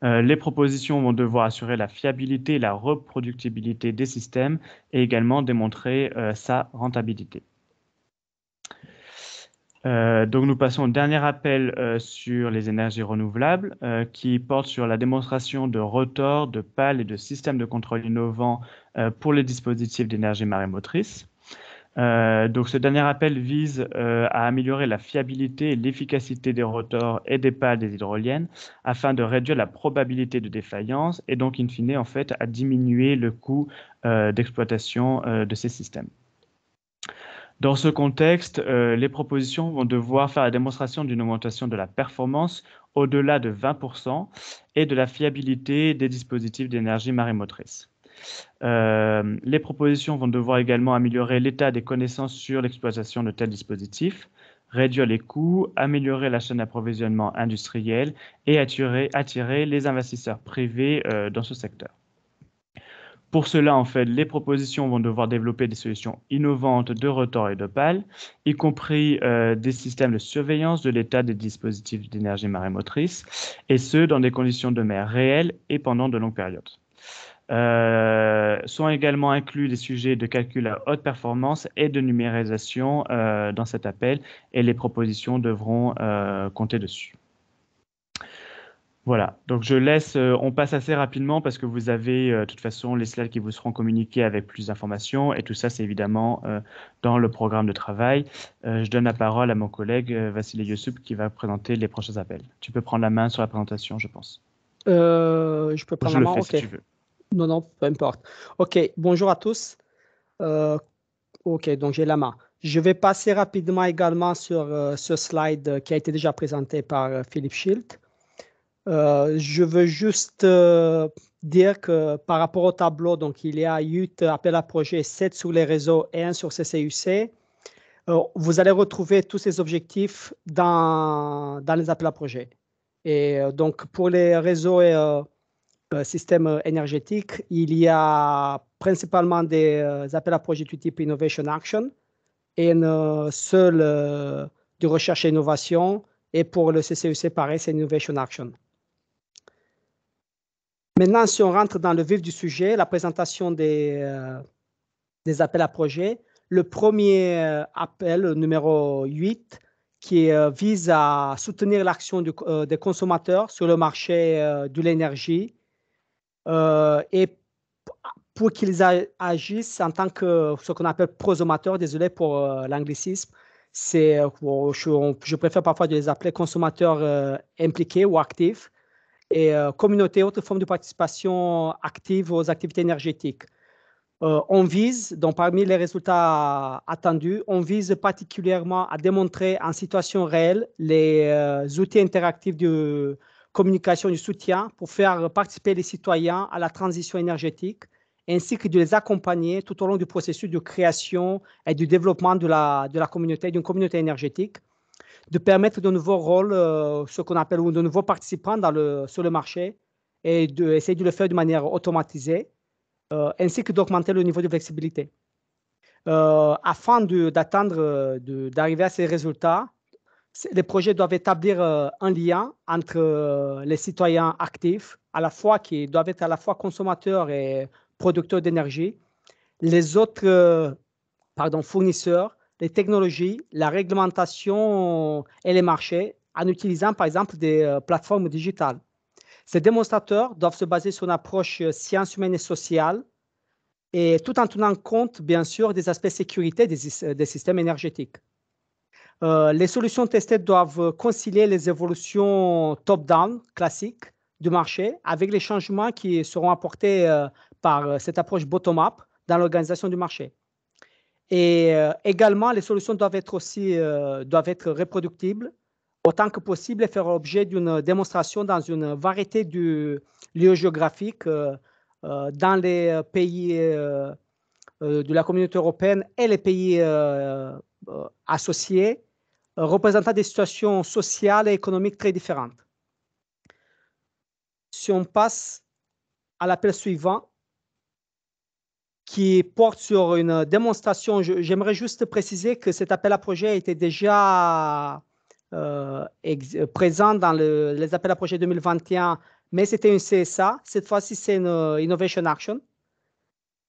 Les propositions vont devoir assurer la fiabilité et la reproductibilité des systèmes et également démontrer sa rentabilité. Donc nous passons au dernier appel sur les énergies renouvelables qui porte sur la démonstration de rotors, de pales et de systèmes de contrôle innovants pour les dispositifs d'énergie marémotrice. Donc ce dernier appel vise à améliorer la fiabilité et l'efficacité des rotors et des pales des hydroliennes afin de réduire la probabilité de défaillance et donc in fine en fait à diminuer le coût d'exploitation de ces systèmes. Dans ce contexte, les propositions vont devoir faire la démonstration d'une augmentation de la performance au-delà de 20% et de la fiabilité des dispositifs d'énergie marémotrice. Les propositions vont devoir également améliorer l'état des connaissances sur l'exploitation de tels dispositifs, réduire les coûts, améliorer la chaîne d'approvisionnement industrielle et attirer les investisseurs privés dans ce secteur. Pour cela, en fait, les propositions vont devoir développer des solutions innovantes de rotor et de pales, y compris des systèmes de surveillance de l'état des dispositifs d'énergie marémotrice, et ce, dans des conditions de mer réelles et pendant de longues périodes. Sont également inclus des sujets de calcul à haute performance et de numérisation dans cet appel, et les propositions devront compter dessus. Voilà, donc on passe assez rapidement parce que vous avez de toute façon les slides qui vous seront communiqués avec plus d'informations et tout ça c'est évidemment dans le programme de travail. Je donne la parole à mon collègue Vassili Youssoup qui va présenter les prochains appels. Tu peux prendre la main sur la présentation, je pense. Je peux prendre la main, ok. si tu veux. Non, peu importe. Ok, bonjour à tous. Ok, donc j'ai la main. Je vais passer rapidement également sur ce slide qui a été déjà présenté par Philippe Schild. Je veux juste dire que par rapport au tableau, donc il y a 8 appels à projets, 7 sur les réseaux et 1 sur CCUC. Vous allez retrouver tous ces objectifs dans les appels à projets. Et donc pour les réseaux et systèmes énergétiques, il y a principalement des appels à projets du type Innovation Action et une seule de recherche et innovation. Et pour le CCUC, pareil, c'est Innovation Action. Maintenant, si on rentre dans le vif du sujet, la présentation des appels à projets, le premier appel, numéro 8, qui vise à soutenir l'action des consommateurs sur le marché de l'énergie et pour qu'ils agissent en tant que ce qu'on appelle prosommateurs, désolé pour l'anglicisme, je préfère parfois de les appeler consommateurs impliqués ou actifs, et communauté, autre forme de participation active aux activités énergétiques. On vise, donc parmi les résultats attendus, on vise particulièrement à démontrer en situation réelle les outils interactifs de communication du soutien pour faire participer les citoyens à la transition énergétique, ainsi que de les accompagner tout au long du processus de création et du développement de la communauté, d'une communauté énergétique, de permettre de nouveaux rôles, ce qu'on appelle ou de nouveaux participants sur le marché et d'essayer de le faire de manière automatisée, ainsi que d'augmenter le niveau de flexibilité. Afin d'arriver à ces résultats, les projets doivent établir un lien entre les citoyens actifs, qui doivent être à la fois consommateurs et producteurs d'énergie, les autres fournisseurs, les technologies, la réglementation et les marchés en utilisant par exemple des plateformes digitales. Ces démonstrateurs doivent se baser sur une approche sciences humaines et sociales et tout en tenant compte, bien sûr, des aspects sécurité des systèmes énergétiques. Les solutions testées doivent concilier les évolutions top-down classiques du marché avec les changements qui seront apportés par cette approche bottom-up dans l'organisation du marché. Et également, les solutions doivent être reproductibles autant que possible et faire l'objet d'une démonstration dans une variété de lieux géographiques dans les pays de la communauté européenne et les pays associés, représentant des situations sociales et économiques très différentes. Si on passe à l'appel suivant, qui porte sur une démonstration, j'aimerais juste préciser que cet appel à projet était déjà présent dans les appels à projet 2021, mais c'était une CSA. Cette fois-ci, c'est une Innovation Action.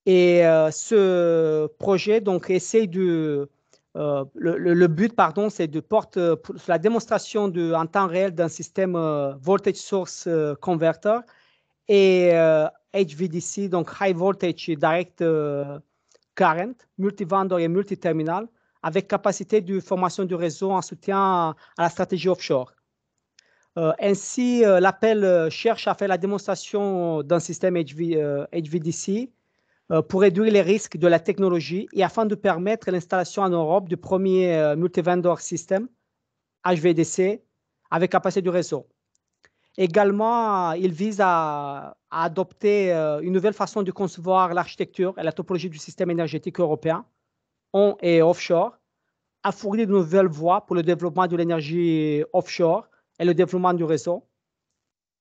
Et ce projet donc essaie de le but c'est de porter la démonstration en temps réel d'un système voltage source converter et HVDC, donc High Voltage Direct Current, multi-vendor et multi-terminal, avec capacité de formation du réseau en soutien à la stratégie offshore. Ainsi, l'appel cherche à faire la démonstration d'un système HVDC pour réduire les risques de la technologie et afin de permettre l'installation en Europe du premier multi-vendor system HVDC avec capacité du réseau. Également, il vise à adopter une nouvelle façon de concevoir l'architecture et la topologie du système énergétique européen, on et offshore, à fournir de nouvelles voies pour le développement de l'énergie offshore et le développement du réseau.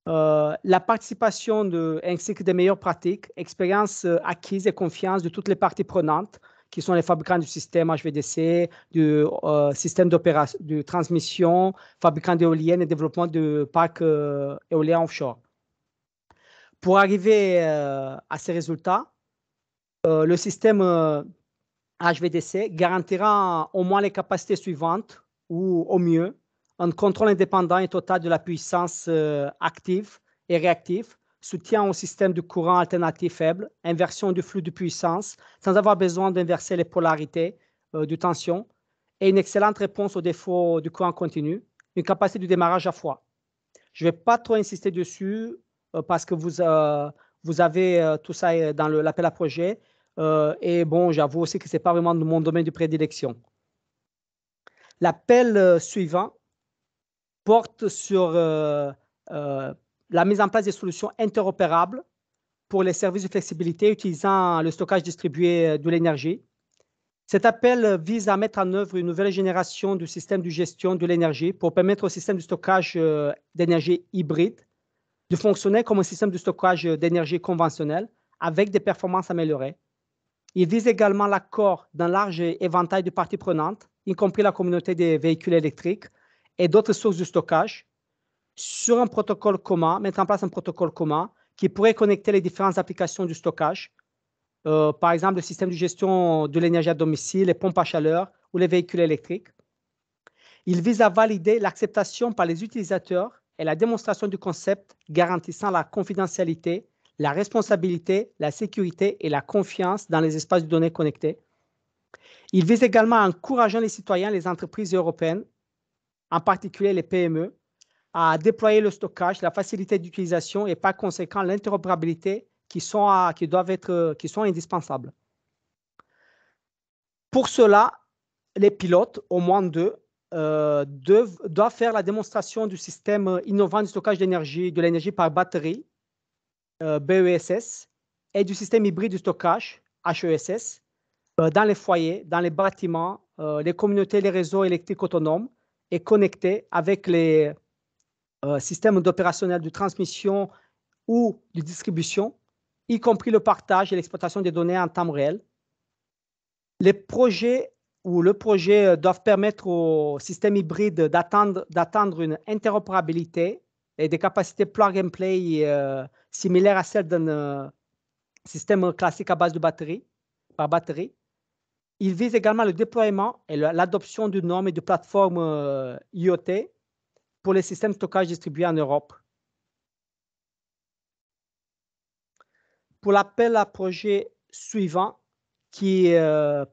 La participation ainsi que des meilleures pratiques, expériences acquises et confiance de toutes les parties prenantes, qui sont les fabricants du système HVDC, du système de transmission, fabricants d'éoliennes et développement de parcs éoliens offshore. Pour arriver à ces résultats, le système HVDC garantira au moins les capacités suivantes, ou au mieux, un contrôle indépendant et total de la puissance active et réactive, soutien au système de courant alternatif faible, inversion du flux de puissance sans avoir besoin d'inverser les polarités de tension et une excellente réponse aux défauts du courant continu, une capacité de démarrage à froid. Je ne vais pas trop insister dessus parce que vous avez tout ça dans l'appel à projet et bon, j'avoue aussi que ce n'est pas vraiment mon domaine de prédilection. L'appel suivant porte sur la mise en place des solutions interopérables pour les services de flexibilité utilisant le stockage distribué de l'énergie. Cet appel vise à mettre en œuvre une nouvelle génération du système de gestion de l'énergie pour permettre au système de stockage d'énergie hybride de fonctionner comme un système de stockage d'énergie conventionnel avec des performances améliorées. Il vise également l'accord d'un large éventail de parties prenantes, y compris la communauté des véhicules électriques et d'autres sources de stockage, sur un protocole commun, mettre en place un protocole commun qui pourrait connecter les différentes applications du stockage, par exemple le système de gestion de l'énergie à domicile, les pompes à chaleur ou les véhicules électriques. Il vise à valider l'acceptation par les utilisateurs et la démonstration du concept garantissant la confidentialité, la responsabilité, la sécurité et la confiance dans les espaces de données connectés. Il vise également à encourager les citoyens et les entreprises européennes, en particulier les PME, à déployer le stockage, la facilité d'utilisation et par conséquent l'interopérabilité qui sont indispensables. Pour cela, les pilotes, au moins deux, doivent faire la démonstration du système innovant de stockage d'énergie, de l'énergie par batterie, BESS, et du système hybride de stockage, HESS, dans les foyers, dans les bâtiments, les communautés, les réseaux électriques autonomes et connectés avec les systèmes opérationnels de transmission ou de distribution, y compris le partage et l'exploitation des données en temps réel. Les projets ou le projet doivent permettre au système hybride d'atteindre une interopérabilité et des capacités plug and play similaires à celles d'un système classique à base de batterie, par batterie. Il vise également le déploiement et l'adoption de normes et de plateformes IoT pour les systèmes de stockage distribués en Europe. Pour l'appel à projet suivant, qui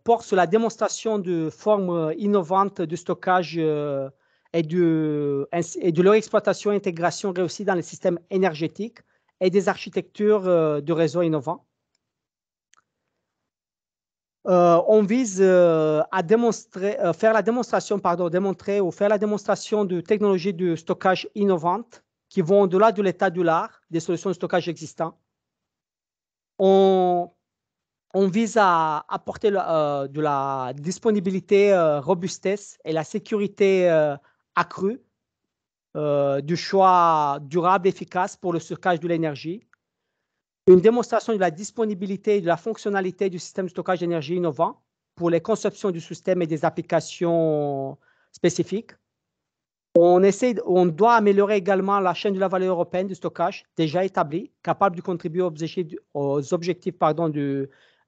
porte sur la démonstration de formes innovantes de stockage et de leur exploitation et intégration réussie dans les systèmes énergétiques et des architectures de réseaux innovants. On vise à démontrer ou faire la démonstration de technologies de stockage innovantes qui vont au-delà de l'état de l'art des solutions de stockage existantes. On vise à apporter de la disponibilité, robustesse et la sécurité accrue, du choix durable et efficace pour le stockage de l'énergie. Une démonstration de la disponibilité et de la fonctionnalité du système de stockage d'énergie innovant pour les conceptions du système et des applications spécifiques. On doit améliorer également la chaîne de la valeur européenne du stockage déjà établie, capable de contribuer aux objectifs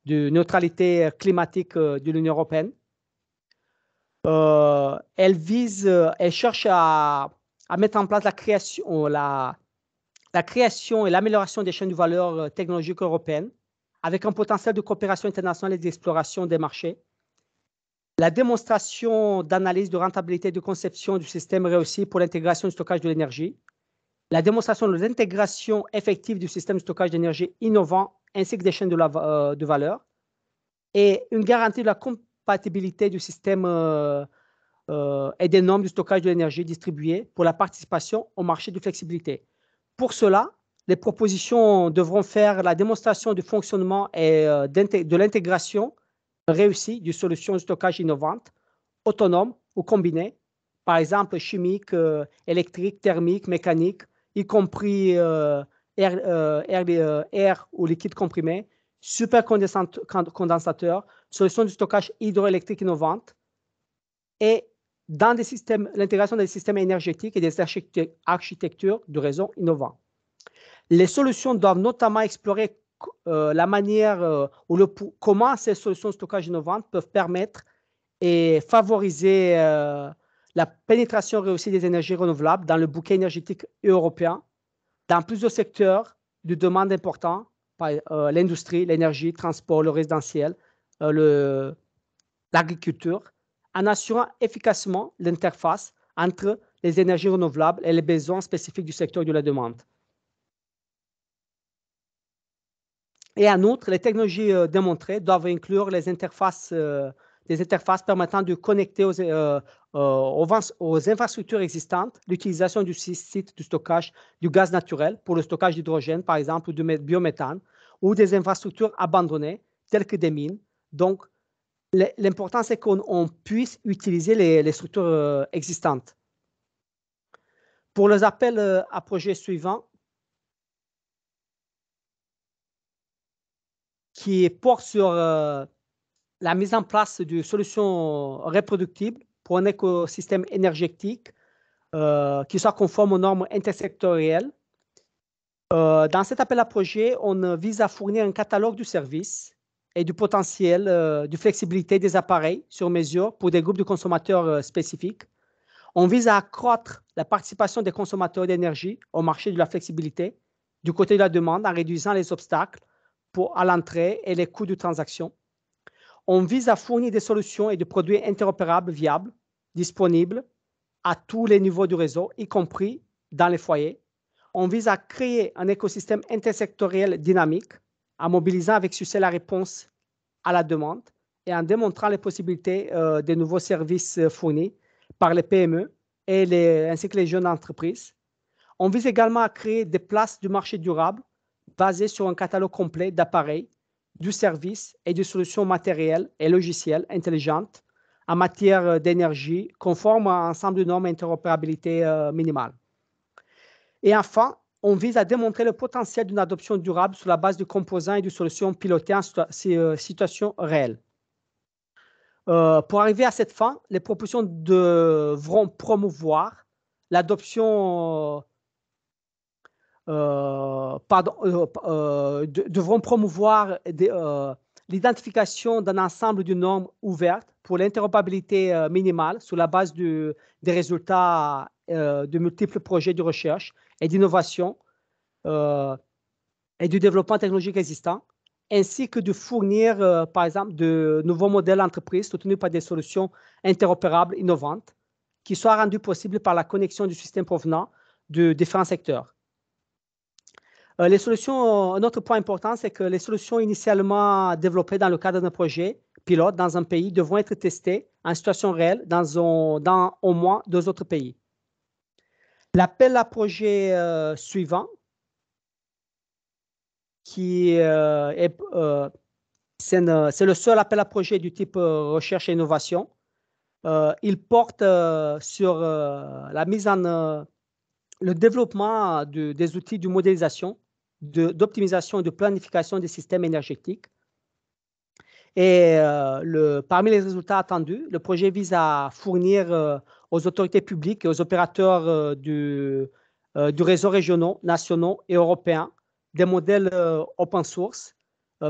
de neutralité climatique de l'Union européenne. Elle cherche à mettre en place la création et l'amélioration des chaînes de valeur technologiques européennes avec un potentiel de coopération internationale et d'exploration des marchés. La démonstration d'analyse de rentabilité de conception du système réussi pour l'intégration du stockage de l'énergie. La démonstration de l'intégration effective du système de stockage d'énergie innovant ainsi que des chaînes de valeur. Et une garantie de la compatibilité du système et des normes du stockage de l'énergie distribuées pour la participation au marché de flexibilité. Pour cela, les propositions devront faire la démonstration du fonctionnement et de l'intégration réussie de solutions de stockage innovantes, autonomes ou combinées, par exemple chimiques, électriques, thermiques, mécaniques, y compris air ou liquide comprimé, supercondensateurs, solutions de stockage hydroélectrique innovantes et dans l'intégration des systèmes énergétiques et des architectures de réseau innovants. Les solutions doivent notamment explorer la manière comment ces solutions de stockage innovantes peuvent permettre et favoriser la pénétration réussie des énergies renouvelables dans le bouquet énergétique européen, dans plusieurs secteurs de demande importants, l'industrie, l'énergie, le transport, le résidentiel, l'agriculture, en assurant efficacement l'interface entre les énergies renouvelables et les besoins spécifiques du secteur de la demande. Et en outre, les technologies démontrées doivent inclure des interfaces permettant de connecter aux infrastructures existantes l'utilisation du site de stockage du gaz naturel pour le stockage d'hydrogène, par exemple, ou du biométhane, ou des infrastructures abandonnées, telles que des mines. Donc, l'important, c'est qu'on puisse utiliser les structures existantes. Pour les appels à projets suivants, qui portent sur la mise en place de solutions reproductibles pour un écosystème énergétique qui soit conforme aux normes intersectorielles. Dans cet appel à projet, on vise à fournir un catalogue de services et du potentiel de flexibilité des appareils sur mesure pour des groupes de consommateurs spécifiques. On vise à accroître la participation des consommateurs d'énergie au marché de la flexibilité du côté de la demande en réduisant les obstacles à l'entrée et les coûts de transaction. On vise à fournir des solutions et des produits interopérables viables, disponibles à tous les niveaux du réseau, y compris dans les foyers. On vise à créer un écosystème intersectoriel dynamique en mobilisant avec succès la réponse à la demande et en démontrant les possibilités des nouveaux services fournis par les PME ainsi que les jeunes entreprises. On vise également à créer des places du marché durable basées sur un catalogue complet d'appareils, du service et de solutions matérielles et logicielles intelligentes en matière d'énergie conformes à un ensemble de normes d'interopérabilité minimale. Et enfin, on vise à démontrer le potentiel d'une adoption durable sur la base de composants et de solutions pilotées en situation réelle. Pour arriver à cette fin, les propositions devront promouvoir l'adoption devront promouvoir l'identification d'un ensemble de normes ouvertes pour l'interopérabilité minimale sur la base des résultats de multiples projets de recherche et d'innovation et du développement technologique existant, ainsi que de fournir, par exemple, de nouveaux modèles d'entreprise soutenus par des solutions interopérables innovantes qui soient rendues possibles par la connexion du système provenant de différents secteurs. Les solutions, un autre point important, c'est que les solutions initialement développées dans le cadre d'un projet pilote dans un pays devront être testées en situation réelle dans au moins 2 autres pays. L'appel à projet suivant, c'est le seul appel à projet du type recherche et innovation. Il porte sur le développement des outils de modélisation, d'optimisation et de planification des systèmes énergétiques. Et parmi les résultats attendus, le projet vise à fournir aux autorités publiques et aux opérateurs du réseau régionaux, nationaux et européens des modèles open source,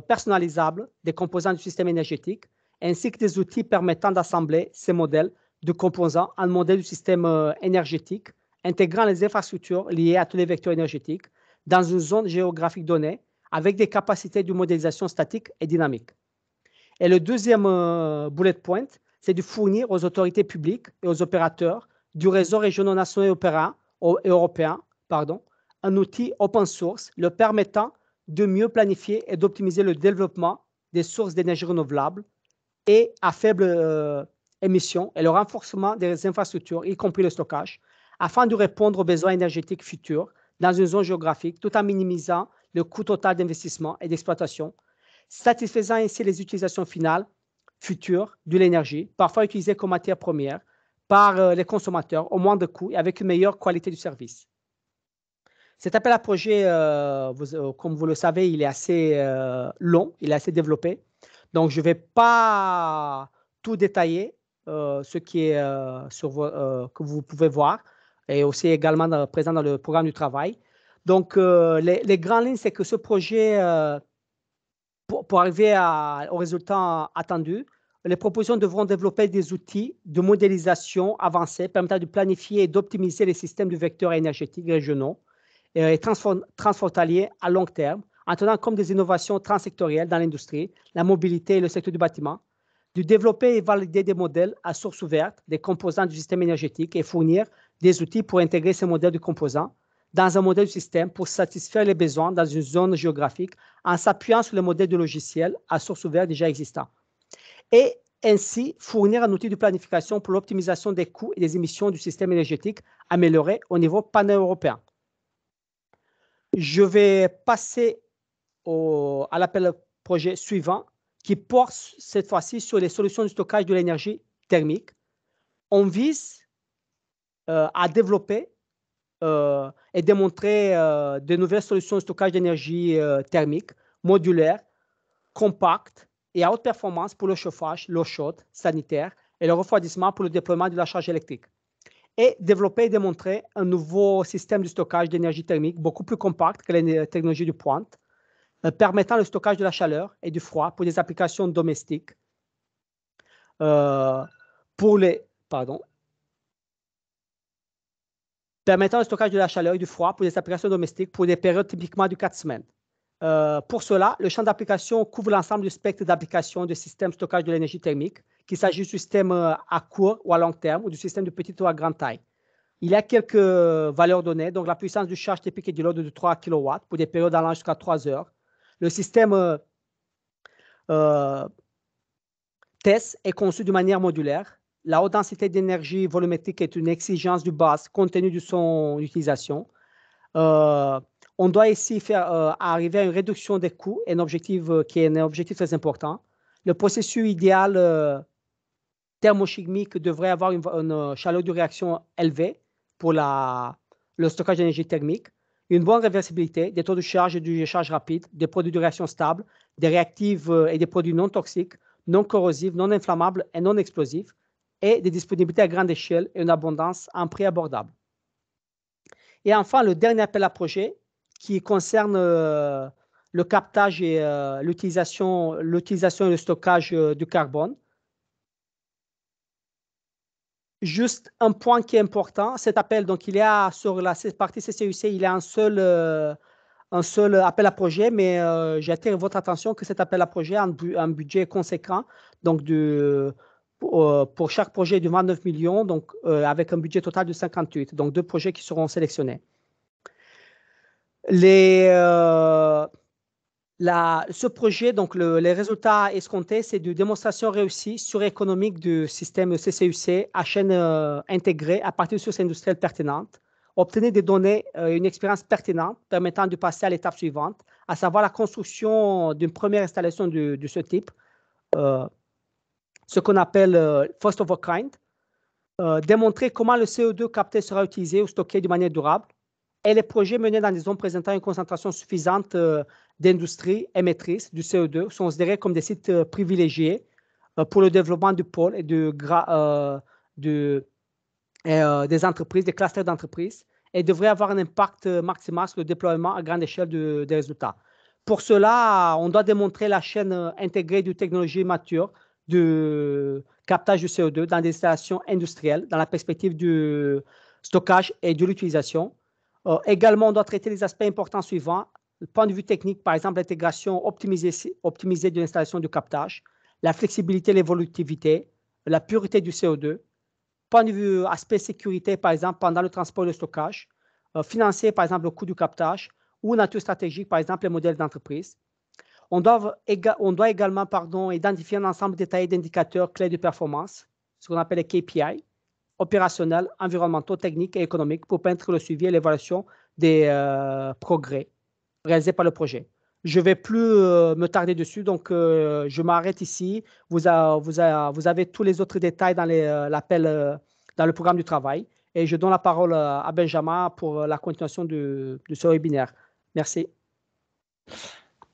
personnalisables des composants du système énergétique, ainsi que des outils permettant d'assembler ces modèles de composants en modèle du système énergétique, intégrant les infrastructures liées à tous les vecteurs énergétiques dans une zone géographique donnée avec des capacités de modélisation statique et dynamique. Et le deuxième bullet point, c'est de fournir aux autorités publiques et aux opérateurs du réseau régional, national et européen un outil open source leur permettant de mieux planifier et d'optimiser le développement des sources d'énergie renouvelables et à faible émission et le renforcement des infrastructures, y compris le stockage, afin de répondre aux besoins énergétiques futurs dans une zone géographique tout en minimisant le coût total d'investissement et d'exploitation, satisfaisant ainsi les utilisations finales futures de l'énergie, parfois utilisée comme matière première par les consommateurs au moindre coût et avec une meilleure qualité du service. Cet appel à projet, comme vous le savez, il est assez long, il est assez développé. Donc, je ne vais pas tout détailler, ce qui est que vous pouvez voir, et aussi également présent dans le programme du travail. Donc, les grandes lignes, c'est que ce projet, pour arriver au résultat attendu, les propositions devront développer des outils de modélisation avancés permettant de planifier et d'optimiser les systèmes de vecteurs énergétiques régionaux et transfrontaliers à long terme, en tenant compte des innovations transsectorielles dans l'industrie, la mobilité et le secteur du bâtiment, de développer et valider des modèles à source ouverte des composants du système énergétique et fournir des outils pour intégrer ces modèles de composants dans un modèle du système pour satisfaire les besoins dans une zone géographique en s'appuyant sur les modèles de logiciels à source ouverte déjà existants. Et ainsi fournir un outil de planification pour l'optimisation des coûts et des émissions du système énergétique amélioré au niveau pan-européen. Je vais passer à l'appel projet suivant qui porte cette fois-ci sur les solutions de stockage de l'énergie thermique. On vise à développer et démontrer de nouvelles solutions de stockage d'énergie thermique, modulaires, compactes et à haute performance pour le chauffage, l'eau chaude, sanitaire et le refroidissement pour le déploiement de la charge électrique. Et développer et démontrer un nouveau système de stockage d'énergie thermique beaucoup plus compact que les technologies de pointe, permettant le stockage de la chaleur et du froid pour des applications domestiques, permettant le stockage de la chaleur et du froid pour des applications domestiques pour des périodes typiquement de 4 semaines. Pour cela, le champ d'application couvre l'ensemble du spectre d'application de systèmes de stockage de l'énergie thermique, qu'il s'agisse du système à court ou à long terme ou du système de petite ou à grande taille. Il y a quelques valeurs données, donc la puissance de charge typique est de l'ordre de 3 kW pour des périodes allant jusqu'à 3 heures. Le système TESS est conçu de manière modulaire. La haute densité d'énergie volumétrique est une exigence de base compte tenu de son utilisation. On doit ici arriver à une réduction des coûts, un objectif qui est un objectif très important. Le processus idéal thermochimique devrait avoir une chaleur de réaction élevée pour le stockage d'énergie thermique, une bonne réversibilité, des taux de charge et de charge rapide, des produits de réaction stable, des réactifs et des produits non toxiques, non corrosifs, non inflammables et non explosifs, et des disponibilités à grande échelle et une abondance en prix abordable. Et enfin, le dernier appel à projet qui concerne le captage et l'utilisation et le stockage du carbone. Juste un point qui est important, cet appel, donc il y a sur la partie CCUC, il y a un seul appel à projet, mais j'attire votre attention que cet appel à projet a un budget conséquent, donc pour chaque projet de 29 millions, donc avec un budget total de 58, donc 2 projets qui seront sélectionnés. Ce projet, donc les résultats escomptés, c'est de démonstration réussie suréconomique du système CCUC à chaîne intégrée à partir de sources industrielles pertinentes. Obtenir des données et une expérience pertinente permettant de passer à l'étape suivante, à savoir la construction d'une première installation de ce type, ce qu'on appelle first of a kind. Démontrer comment le CO2 capté sera utilisé ou stocké de manière durable. Et les projets menés dans des zones présentant une concentration suffisante d'industrie émettrice du CO2 sont considérés comme des sites privilégiés pour le développement du pôle et des entreprises, des clusters d'entreprises, et devraient avoir un impact maximal sur le déploiement à grande échelle des résultats. Pour cela, on doit démontrer la chaîne intégrée de technologies matures de captage du CO2 dans des installations industrielles, dans la perspective du stockage et de l'utilisation. Également, on doit traiter les aspects importants suivants. Du point de vue technique, par exemple, l'intégration optimisée de l'installation de captage, la flexibilité et l'évolutivité, la pureté du CO2. Point de vue aspect sécurité, par exemple, pendant le transport et le stockage. Financier, par exemple, le coût du captage. Ou nature stratégique, par exemple, les modèles d'entreprise. On doit également identifier un ensemble détaillé d'indicateurs clés de performance, ce qu'on appelle les KPI, opérationnels, environnementaux, techniques et économiques pour permettre le suivi et l'évaluation des progrès réalisés par le projet. Je ne vais plus me tarder dessus, donc je m'arrête ici. Vous avez tous les autres détails dans l'appel, dans le programme du travail. Et je donne la parole à Benjamin pour la continuation de ce webinaire. Merci.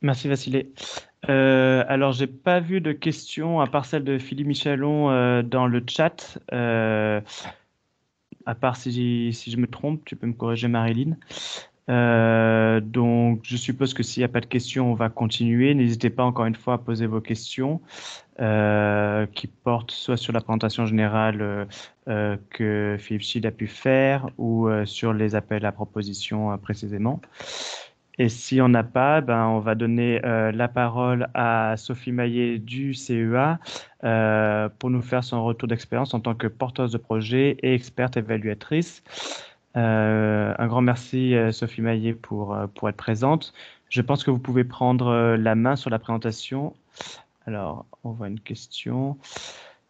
Merci Vassilé. Alors, j'ai pas vu de questions à part celle de Philippe Michelon dans le chat. À part si je me trompe, tu peux me corriger, Marilyn. Donc, je suppose que s'il n'y a pas de questions, on va continuer. N'hésitez pas encore une fois à poser vos questions qui portent soit sur la présentation générale que Philippe Schild a pu faire ou sur les appels à propositions précisément. Et si on n'a pas, on va donner la parole à Sophie Maillet du CEA pour nous faire son retour d'expérience en tant que porteuse de projet et experte évaluatrice. Un grand merci Sophie Maillet pour être présente. Je pense que vous pouvez prendre la main sur la présentation. Alors, on voit une question.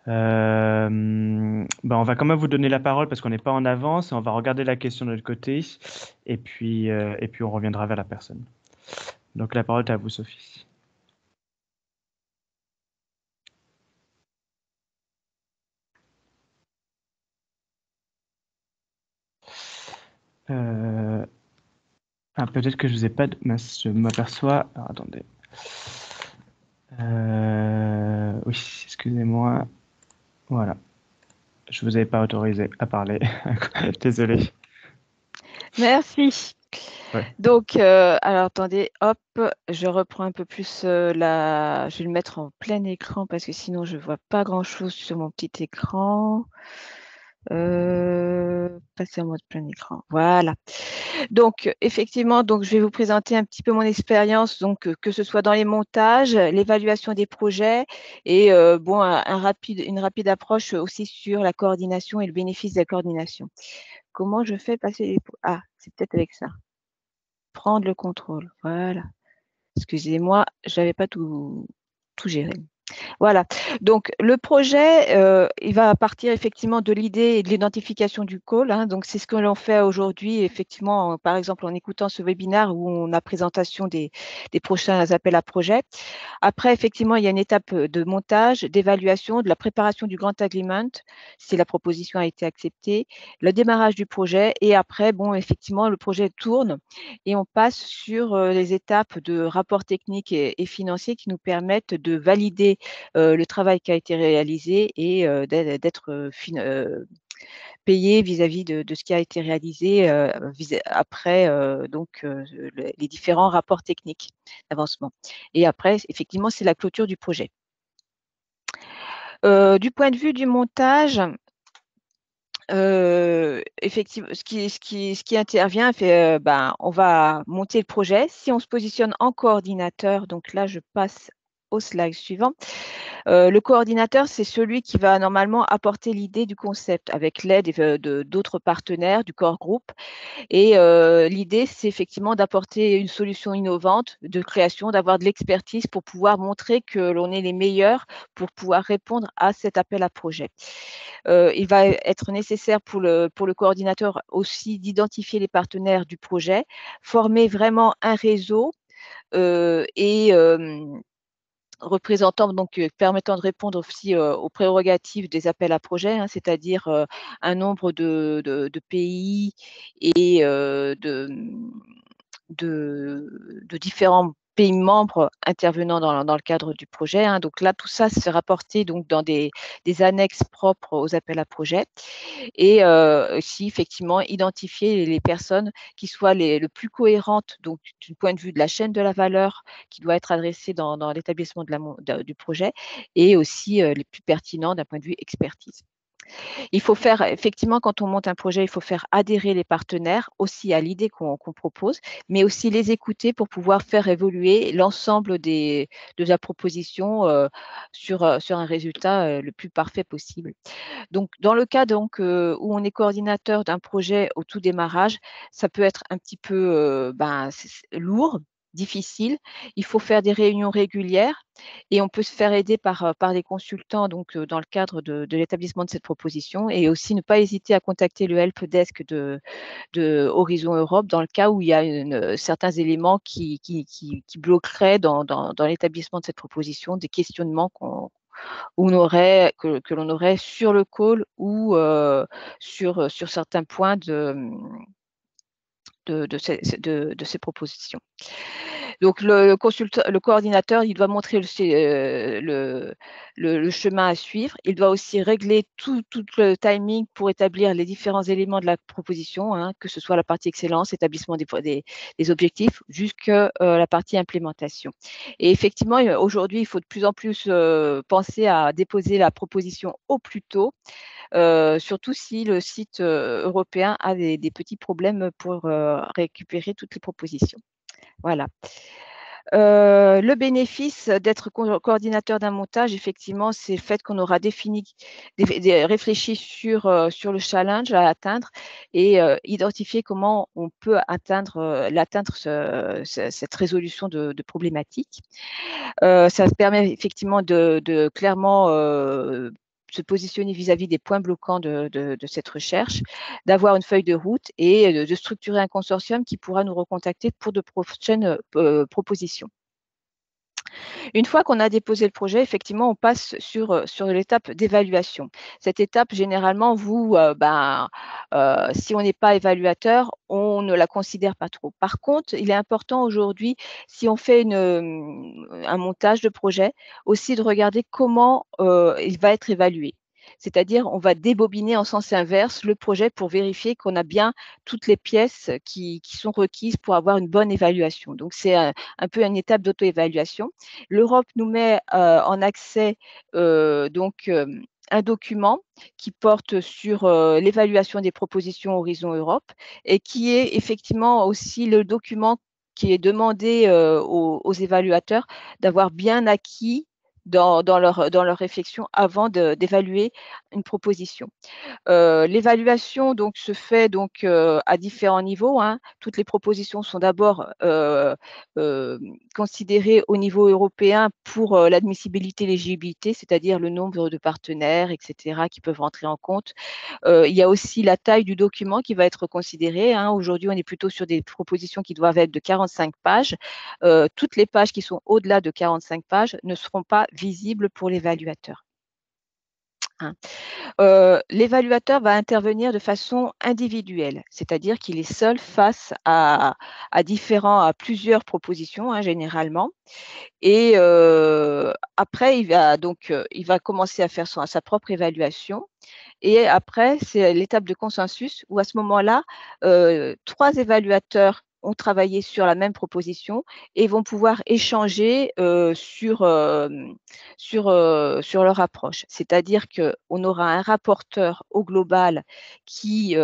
On va quand même vous donner la parole parce qu'on n'est pas en avance et on va regarder la question de l'autre côté et puis on reviendra vers la personne. Donc la parole est à vous, Sophie. Peut-être que je vous ai pas... Je m'aperçois... Alors, attendez. Oui, excusez-moi. Voilà. Je vous avais pas autorisé à parler. Désolé. Merci. Ouais. Donc, alors attendez, hop, je reprends un peu plus je vais le mettre en plein écran parce que sinon je vois pas grand-chose sur mon petit écran. Passer en mode plein écran. Voilà. Donc, effectivement, je vais vous présenter un petit peu mon expérience, donc que ce soit dans les montages, l'évaluation des projets et une rapide approche aussi sur la coordination et le bénéfice de la coordination. Comment je fais passer les... Ah, c'est peut-être avec ça. Prendre le contrôle. Voilà. Excusez-moi, je n'avais pas tout géré. Voilà, donc le projet, il va partir effectivement de l'idée et de l'identification du call. Donc, c'est ce que l'on fait aujourd'hui, effectivement, par exemple, en écoutant ce webinaire où on a présentation des prochains appels à projets. Après, effectivement, il y a une étape de montage, d'évaluation, de la préparation du grand agreement, si la proposition a été acceptée, le démarrage du projet et après, effectivement, le projet tourne et on passe sur les étapes de rapport technique et financier qui nous permettent de valider le travail qui a été réalisé et d'être payé vis-à-vis de ce qui a été réalisé après les différents rapports techniques d'avancement. Et après, effectivement, c'est la clôture du projet. Du point de vue du montage, effectivement, ce qui intervient, on va monter le projet. Si on se positionne en coordinateur, donc là, je passe au slide suivant. Le coordinateur, c'est celui qui va normalement apporter l'idée du concept avec l'aide d'autres partenaires du core group. Et l'idée, c'est effectivement d'apporter une solution innovante de création, d'avoir de l'expertise pour pouvoir montrer que l'on est les meilleurs pour pouvoir répondre à cet appel à projet. Il va être nécessaire pour le coordinateur aussi d'identifier les partenaires du projet, former vraiment un réseau et représentant, donc permettant de répondre aussi aux prérogatives des appels à projets, hein, c'est-à-dire un nombre de pays et de différents pays membres intervenant dans le cadre du projet, hein. Donc là, tout ça se fait rapporter donc dans des annexes propres aux appels à projets et aussi effectivement identifier les personnes qui soient le plus cohérentes donc du point de vue de la chaîne de la valeur qui doit être adressée dans l'établissement du projet et aussi les plus pertinents d'un point de vue expertise. Il faut faire, effectivement, quand on monte un projet, il faut faire adhérer les partenaires aussi à l'idée qu'on propose, mais aussi les écouter pour pouvoir faire évoluer l'ensemble de la proposition sur un résultat le plus parfait possible. Donc, dans le cas donc, où on est coordinateur d'un projet au tout démarrage, ça peut être un petit peu lourd, difficile. Il faut faire des réunions régulières et on peut se faire aider par des consultants donc, dans le cadre de l'établissement de cette proposition et aussi ne pas hésiter à contacter le helpdesk de Horizon Europe dans le cas où il y a certains éléments qui bloqueraient dans l'établissement de cette proposition, des questionnements que l'on aurait sur le call ou sur certains points de ces propositions. Donc le coordinateur, il doit montrer le chemin à suivre. Il doit aussi régler tout le timing pour établir les différents éléments de la proposition, hein, que ce soit la partie excellence, établissement des objectifs, jusqu'à la partie implémentation. Et effectivement, aujourd'hui, il faut de plus en plus penser à déposer la proposition au plus tôt, surtout si le site européen a des petits problèmes pour récupérer toutes les propositions. Voilà. Le bénéfice d'être coordinateur d'un montage, effectivement, c'est le fait qu'on aura réfléchi sur le challenge à atteindre et identifier comment on peut l'atteindre cette résolution de problématique. Ça permet effectivement de clairement se positionner vis-à-vis des points bloquants de cette recherche, d'avoir une feuille de route et de structurer un consortium qui pourra nous recontacter pour de prochaines propositions. Une fois qu'on a déposé le projet, effectivement, on passe sur l'étape d'évaluation. Cette étape, généralement, si on n'est pas évaluateur, on ne la considère pas trop. Par contre, il est important aujourd'hui, si on fait un montage de projet, aussi de regarder comment il va être évalué. C'est-à-dire, on va débobiner en sens inverse le projet pour vérifier qu'on a bien toutes les pièces qui sont requises pour avoir une bonne évaluation. Donc, c'est un peu une étape d'auto-évaluation. L'Europe nous met en accès un document qui porte sur l'évaluation des propositions Horizon Europe et qui est effectivement aussi le document qui est demandé aux évaluateurs d'avoir bien acquis dans leur réflexion avant d'évaluer une proposition. L'évaluation donc se fait donc à différents niveaux, hein. Toutes les propositions sont d'abord considérées au niveau européen pour l'admissibilité, l'éligibilité, c'est-à-dire le nombre de partenaires, etc., qui peuvent rentrer en compte. Il y a aussi la taille du document qui va être considérée, hein. Aujourd'hui, on est plutôt sur des propositions qui doivent être de 45 pages. Toutes les pages qui sont au-delà de 45 pages ne seront pas visibles pour l'évaluateur. hein. L'évaluateur va intervenir de façon individuelle, c'est-à-dire qu'il est seul face à plusieurs propositions, hein, généralement. Et après, il va commencer à faire sa propre évaluation. Et après, c'est l'étape de consensus où à ce moment-là, 3 évaluateurs ont travaillé sur la même proposition et vont pouvoir échanger, sur leur approche. C'est-à-dire qu'on aura un rapporteur au global qui,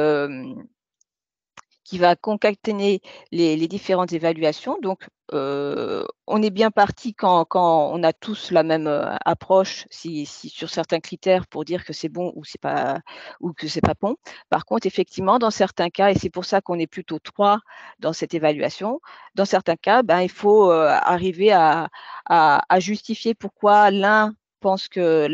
qui va concaténer les différentes évaluations. Donc, on est bien parti quand on a tous la même, approche, si sur certains critères pour dire que c'est bon ou que c'est pas bon. Par contre, effectivement, dans certains cas, et c'est pour ça qu'on est plutôt 3 dans cette évaluation, dans certains cas, ben, il faut, arriver à justifier pourquoi l'un pense que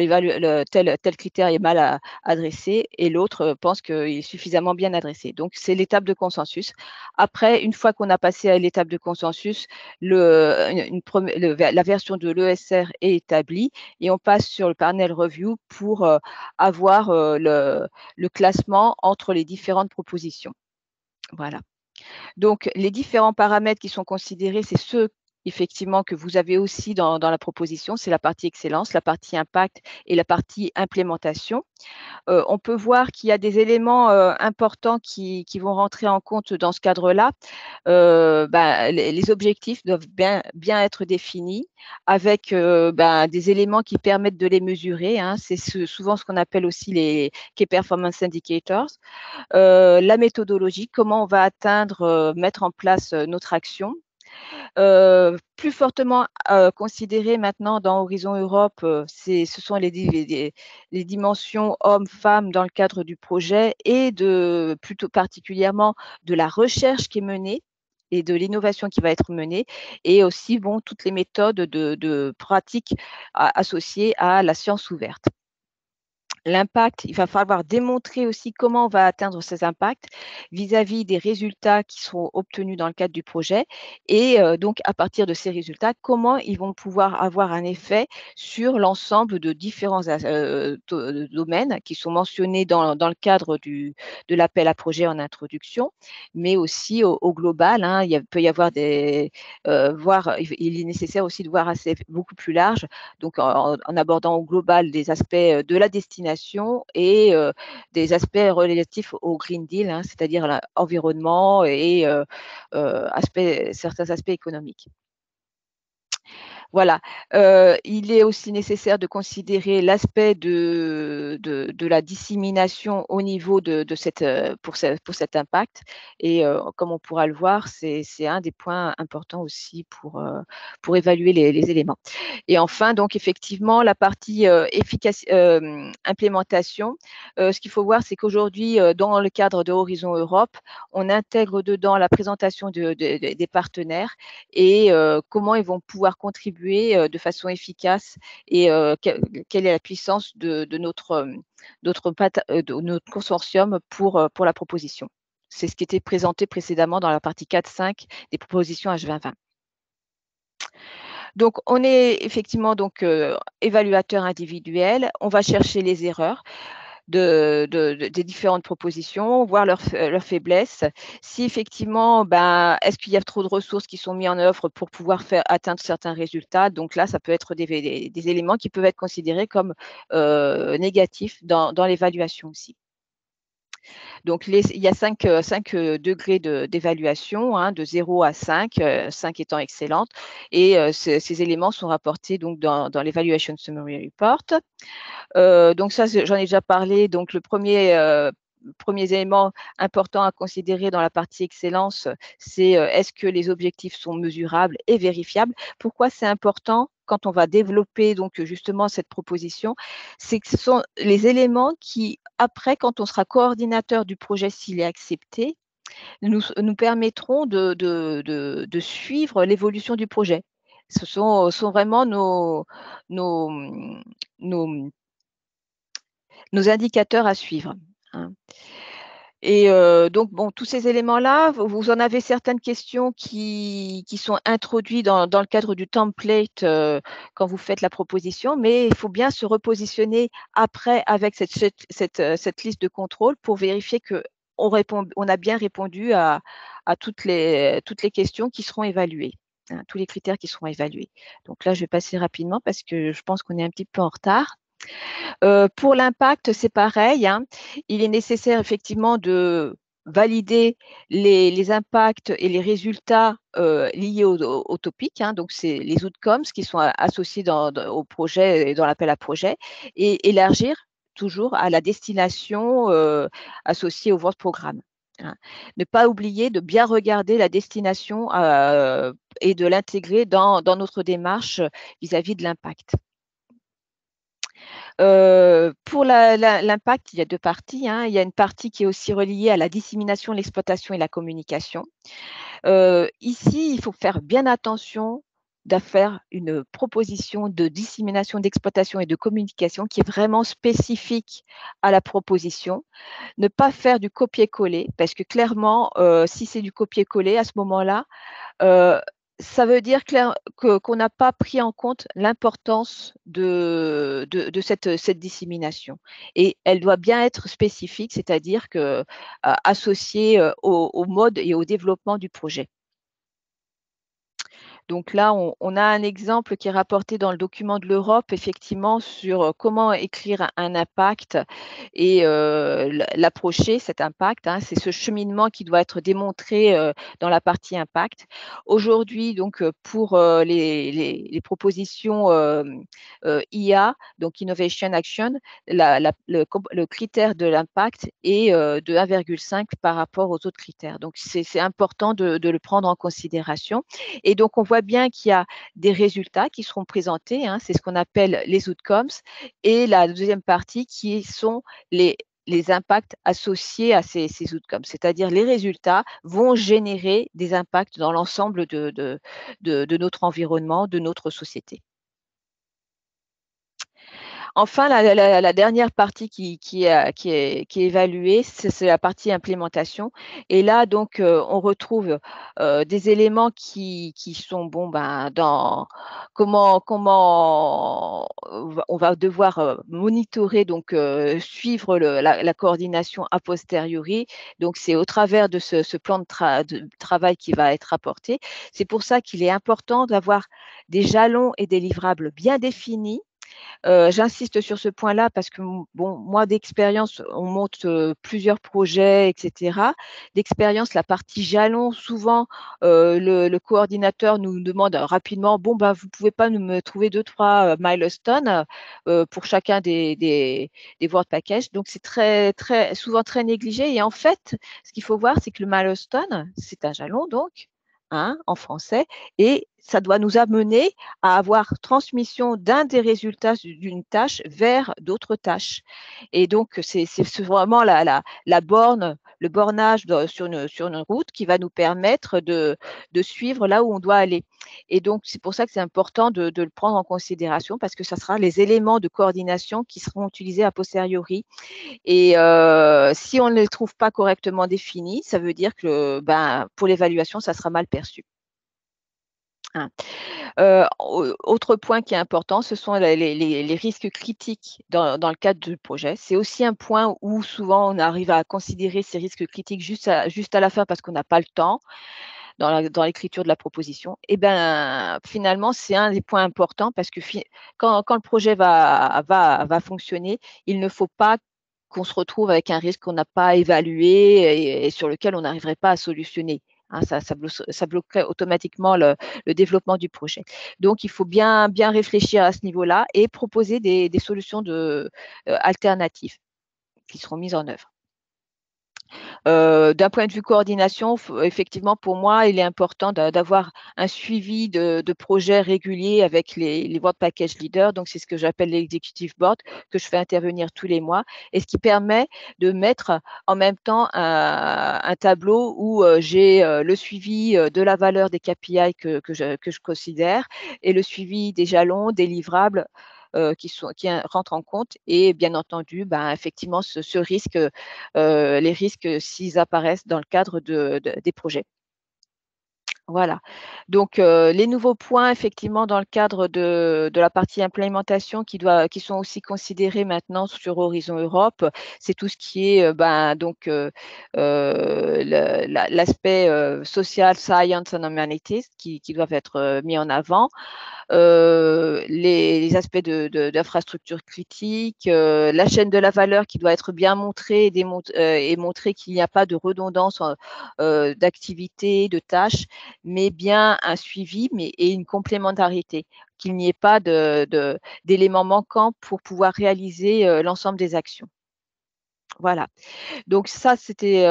tel critère est mal adressé et l'autre pense qu'il est suffisamment bien adressé. Donc, c'est l'étape de consensus. Après, une fois qu'on a passé à l'étape de consensus, la version de l'ESR est établie et on passe sur le panel review pour avoir le classement entre les différentes propositions. Voilà. Donc, les différents paramètres qui sont considérés, c'est ceux effectivement que vous avez aussi dans la proposition, c'est la partie excellence, la partie impact et la partie implémentation. On peut voir qu'il y a des éléments importants qui vont rentrer en compte dans ce cadre-là. Les objectifs doivent bien être définis avec des éléments qui permettent de les mesurer, hein. C'est souvent ce qu'on appelle aussi les Key Performance Indicators. La méthodologie, comment on va mettre en place notre action. Plus fortement considéré maintenant dans Horizon Europe, ce sont les dimensions hommes-femmes dans le cadre du projet et plutôt particulièrement de la recherche qui est menée et de l'innovation qui va être menée et aussi toutes les méthodes de pratique associées à la science ouverte. L'impact, il va falloir démontrer aussi comment on va atteindre ces impacts vis-à-vis des résultats qui seront obtenus dans le cadre du projet et donc à partir de ces résultats, comment ils vont pouvoir avoir un effet sur l'ensemble de différents domaines qui sont mentionnés dans le cadre de l'appel à projet en introduction, mais aussi au global, hein. Il peut y avoir il est nécessaire aussi de voir beaucoup plus large, donc en abordant au global des aspects de la destination et des aspects relatifs au Green Deal, hein, c'est-à-dire l'environnement et certains aspects économiques. Voilà. Il est aussi nécessaire de considérer l'aspect de la dissémination au niveau pour cet impact et comme on pourra le voir, c'est un des points importants aussi pour évaluer les éléments. Et enfin, donc effectivement, la partie implémentation, ce qu'il faut voir, c'est qu'aujourd'hui, dans le cadre de Horizon Europe, on intègre dedans la présentation des partenaires et comment ils vont pouvoir contribuer de façon efficace et quelle est la puissance de notre consortium pour la proposition. C'est ce qui était présenté précédemment dans la partie 4-5 des propositions H2020. Donc, on est effectivement évaluateur individuel. On va chercher les erreurs des différentes propositions, voir leurs faiblesses. Si effectivement, est-ce qu'il y a trop de ressources qui sont mises en œuvre pour pouvoir atteindre certains résultats? Donc là, ça peut être des éléments qui peuvent être considérés comme négatifs dans l'évaluation aussi. Donc, il y a 5 degrés d'évaluation, hein, de 0 à 5, 5 étant excellente. Et ces éléments sont rapportés donc, dans l'Evaluation Summary Report. Donc ça, j'en ai déjà parlé. Donc, le premier élément important à considérer dans la partie excellence, c'est est-ce que les objectifs sont mesurables et vérifiables? Pourquoi c'est important quand on va développer donc justement cette proposition? C'est que ce sont les éléments qui, après, quand on sera coordinateur du projet, s'il est accepté, nous permettront de suivre l'évolution du projet. Ce sont vraiment nos indicateurs à suivre, hein. Et donc, bon, tous ces éléments-là, vous en avez certaines questions qui sont introduites dans le cadre du template quand vous faites la proposition, mais il faut bien se repositionner après avec cette liste de contrôle pour vérifier on a bien répondu à toutes les questions qui seront évaluées, hein, tous les critères qui seront évalués. Donc là, je vais passer rapidement parce que je pense qu'on est un petit peu en retard. Pour l'impact, c'est pareil, hein. Il est nécessaire effectivement de valider les impacts et les résultats liés au topic, hein. Donc, c'est les outcomes qui sont associés au projet et dans l'appel à projet, et élargir toujours à la destination associée au work programme, hein. Ne pas oublier de bien regarder la destination et de l'intégrer dans notre démarche vis-à-vis de l'impact. Pour l'impact, il y a deux parties, hein. Il y a une partie qui est aussi reliée à la dissémination, l'exploitation et la communication. Ici, il faut faire bien attention de faire une proposition de dissémination, d'exploitation et de communication qui est vraiment spécifique à la proposition. Ne pas faire du copier-coller, parce que clairement, si c'est du copier-coller, à ce moment-là, ça veut dire qu'on n'a pas pris en compte l'importance de cette dissémination. Et elle doit bien être spécifique, c'est-à-dire associée au mode et au développement du projet. Donc là, on a un exemple qui est rapporté dans le document de l'Europe, effectivement, sur comment écrire un impact et l'approcher, cet impact, hein. C'est ce cheminement qui doit être démontré dans la partie impact. Aujourd'hui, donc, pour les propositions IA, donc Innovation Action, le critère de l'impact est de 1,5 par rapport aux autres critères. Donc, c'est important de le prendre en considération. Et donc, on voit bien qu'il y a des résultats qui seront présentés, hein, c'est ce qu'on appelle les outcomes, et la deuxième partie qui sont les impacts associés à ces outcomes, c'est-à-dire les résultats vont générer des impacts dans l'ensemble de notre environnement, de notre société. Enfin, la dernière partie qui est évaluée, c'est la partie implémentation. Et là, donc, on retrouve des éléments qui sont dans comment on va devoir monitorer, donc suivre la coordination a posteriori. Donc, c'est au travers de ce plan de travail qui va être apporté. C'est pour ça qu'il est important d'avoir des jalons et des livrables bien définis. J'insiste sur ce point-là parce que, bon, moi, d'expérience, on monte plusieurs projets, etc. D'expérience, la partie jalon, souvent, le coordinateur nous demande rapidement, bon, vous ne pouvez pas me trouver 2-3 milestones pour chacun des Word Packages. Donc, c'est souvent très négligé. Et en fait, ce qu'il faut voir, c'est que le milestone, c'est un jalon, donc, hein, en français, et ça doit nous amener à avoir transmission d'un des résultats d'une tâche vers d'autres tâches. Et donc, c'est vraiment la borne, le bornage sur une route qui va nous permettre de suivre là où on doit aller. Et donc, c'est pour ça que c'est important de le prendre en considération parce que ça sera les éléments de coordination qui seront utilisés a posteriori. Et si on ne les trouve pas correctement définis, ça veut dire que pour l'évaluation, ça sera mal perçu. Autre point qui est important, ce sont les risques critiques dans le cadre du projet. C'est aussi un point où souvent on arrive à considérer ces risques critiques juste à la fin parce qu'on n'a pas le temps dans l'écriture de la proposition. Et finalement, c'est un des points importants parce que quand le projet va fonctionner, il ne faut pas qu'on se retrouve avec un risque qu'on n'a pas évalué et sur lequel on n'arriverait pas à solutionner. Hein, ça bloquerait automatiquement le développement du projet. Donc, il faut bien réfléchir à ce niveau-là et proposer des solutions alternatives qui seront mises en œuvre. D'un point de vue coordination, effectivement, pour moi, il est important d'avoir un suivi de projets réguliers avec les World Package Leaders. Donc, c'est ce que j'appelle l'Executive Board, que je fais intervenir tous les mois, et ce qui permet de mettre en même temps un tableau où j'ai le suivi de la valeur des KPI que je considère et le suivi des jalons, des livrables, qui rentrent en compte et bien entendu, ben, effectivement, ce risque, les risques s'ils apparaissent dans le cadre des projets. Voilà. Donc, les nouveaux points, effectivement, dans le cadre de la partie implémentation qui sont aussi considérés maintenant sur Horizon Europe, c'est tout ce qui est donc l'aspect social, science and humanities qui doivent être mis en avant. Les aspects d'infrastructures critiques, la chaîne de la valeur qui doit être bien montrée et montrer qu'il n'y a pas de redondance d'activités, de tâches, mais bien un suivi et une complémentarité, qu'il n'y ait pas d'éléments manquants pour pouvoir réaliser l'ensemble des actions. Voilà. Donc ça, c'était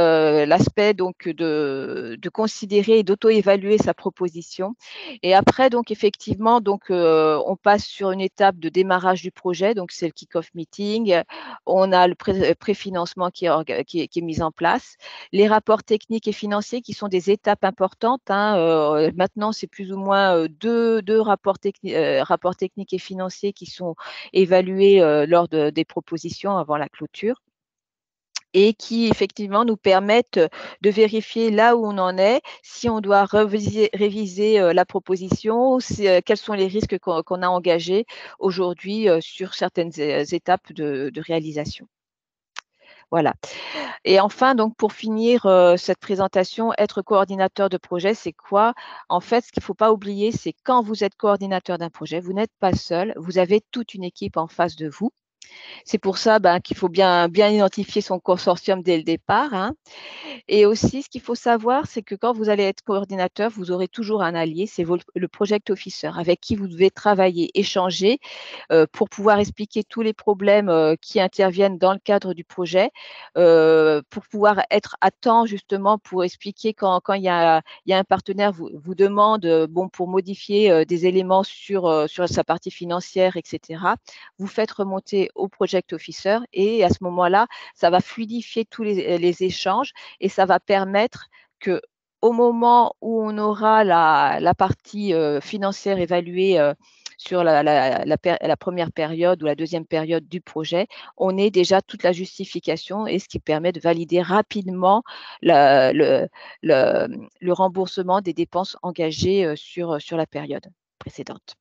l'aspect donc de considérer et d'auto-évaluer sa proposition. Et après, donc effectivement, donc on passe sur une étape de démarrage du projet. Donc c'est le kick-off meeting. On a le préfinancement qui est mis en place. Les rapports techniques et financiers qui sont des étapes importantes. Maintenant, c'est plus ou moins deux rapports techniques et financiers qui sont évalués lors des propositions avant la clôture, et qui effectivement nous permettent de vérifier là où on en est, si on doit réviser la proposition, quels sont les risques qu'on a engagés aujourd'hui sur certaines étapes de réalisation. Voilà. Et enfin, donc pour finir cette présentation, être coordinateur de projet, c'est quoi? En fait, ce qu'il ne faut pas oublier, c'est quand vous êtes coordinateur d'un projet, vous n'êtes pas seul, vous avez toute une équipe en face de vous. C'est pour ça qu'il faut bien identifier son consortium dès le départ. Et aussi, ce qu'il faut savoir, c'est que quand vous allez être coordinateur, vous aurez toujours un allié, c'est le project officer, avec qui vous devez travailler, échanger pour pouvoir expliquer tous les problèmes qui interviennent dans le cadre du projet, pour pouvoir être à temps justement pour expliquer quand il y a un partenaire vous demande pour modifier des éléments sur sa partie financière, etc. Vous faites remonter au project officer et à ce moment-là, ça va fluidifier tous les échanges et ça va permettre que au moment où on aura la partie financière évaluée sur la première période ou la deuxième période du projet, on ait déjà toute la justification et ce qui permet de valider rapidement le remboursement des dépenses engagées sur la période précédente.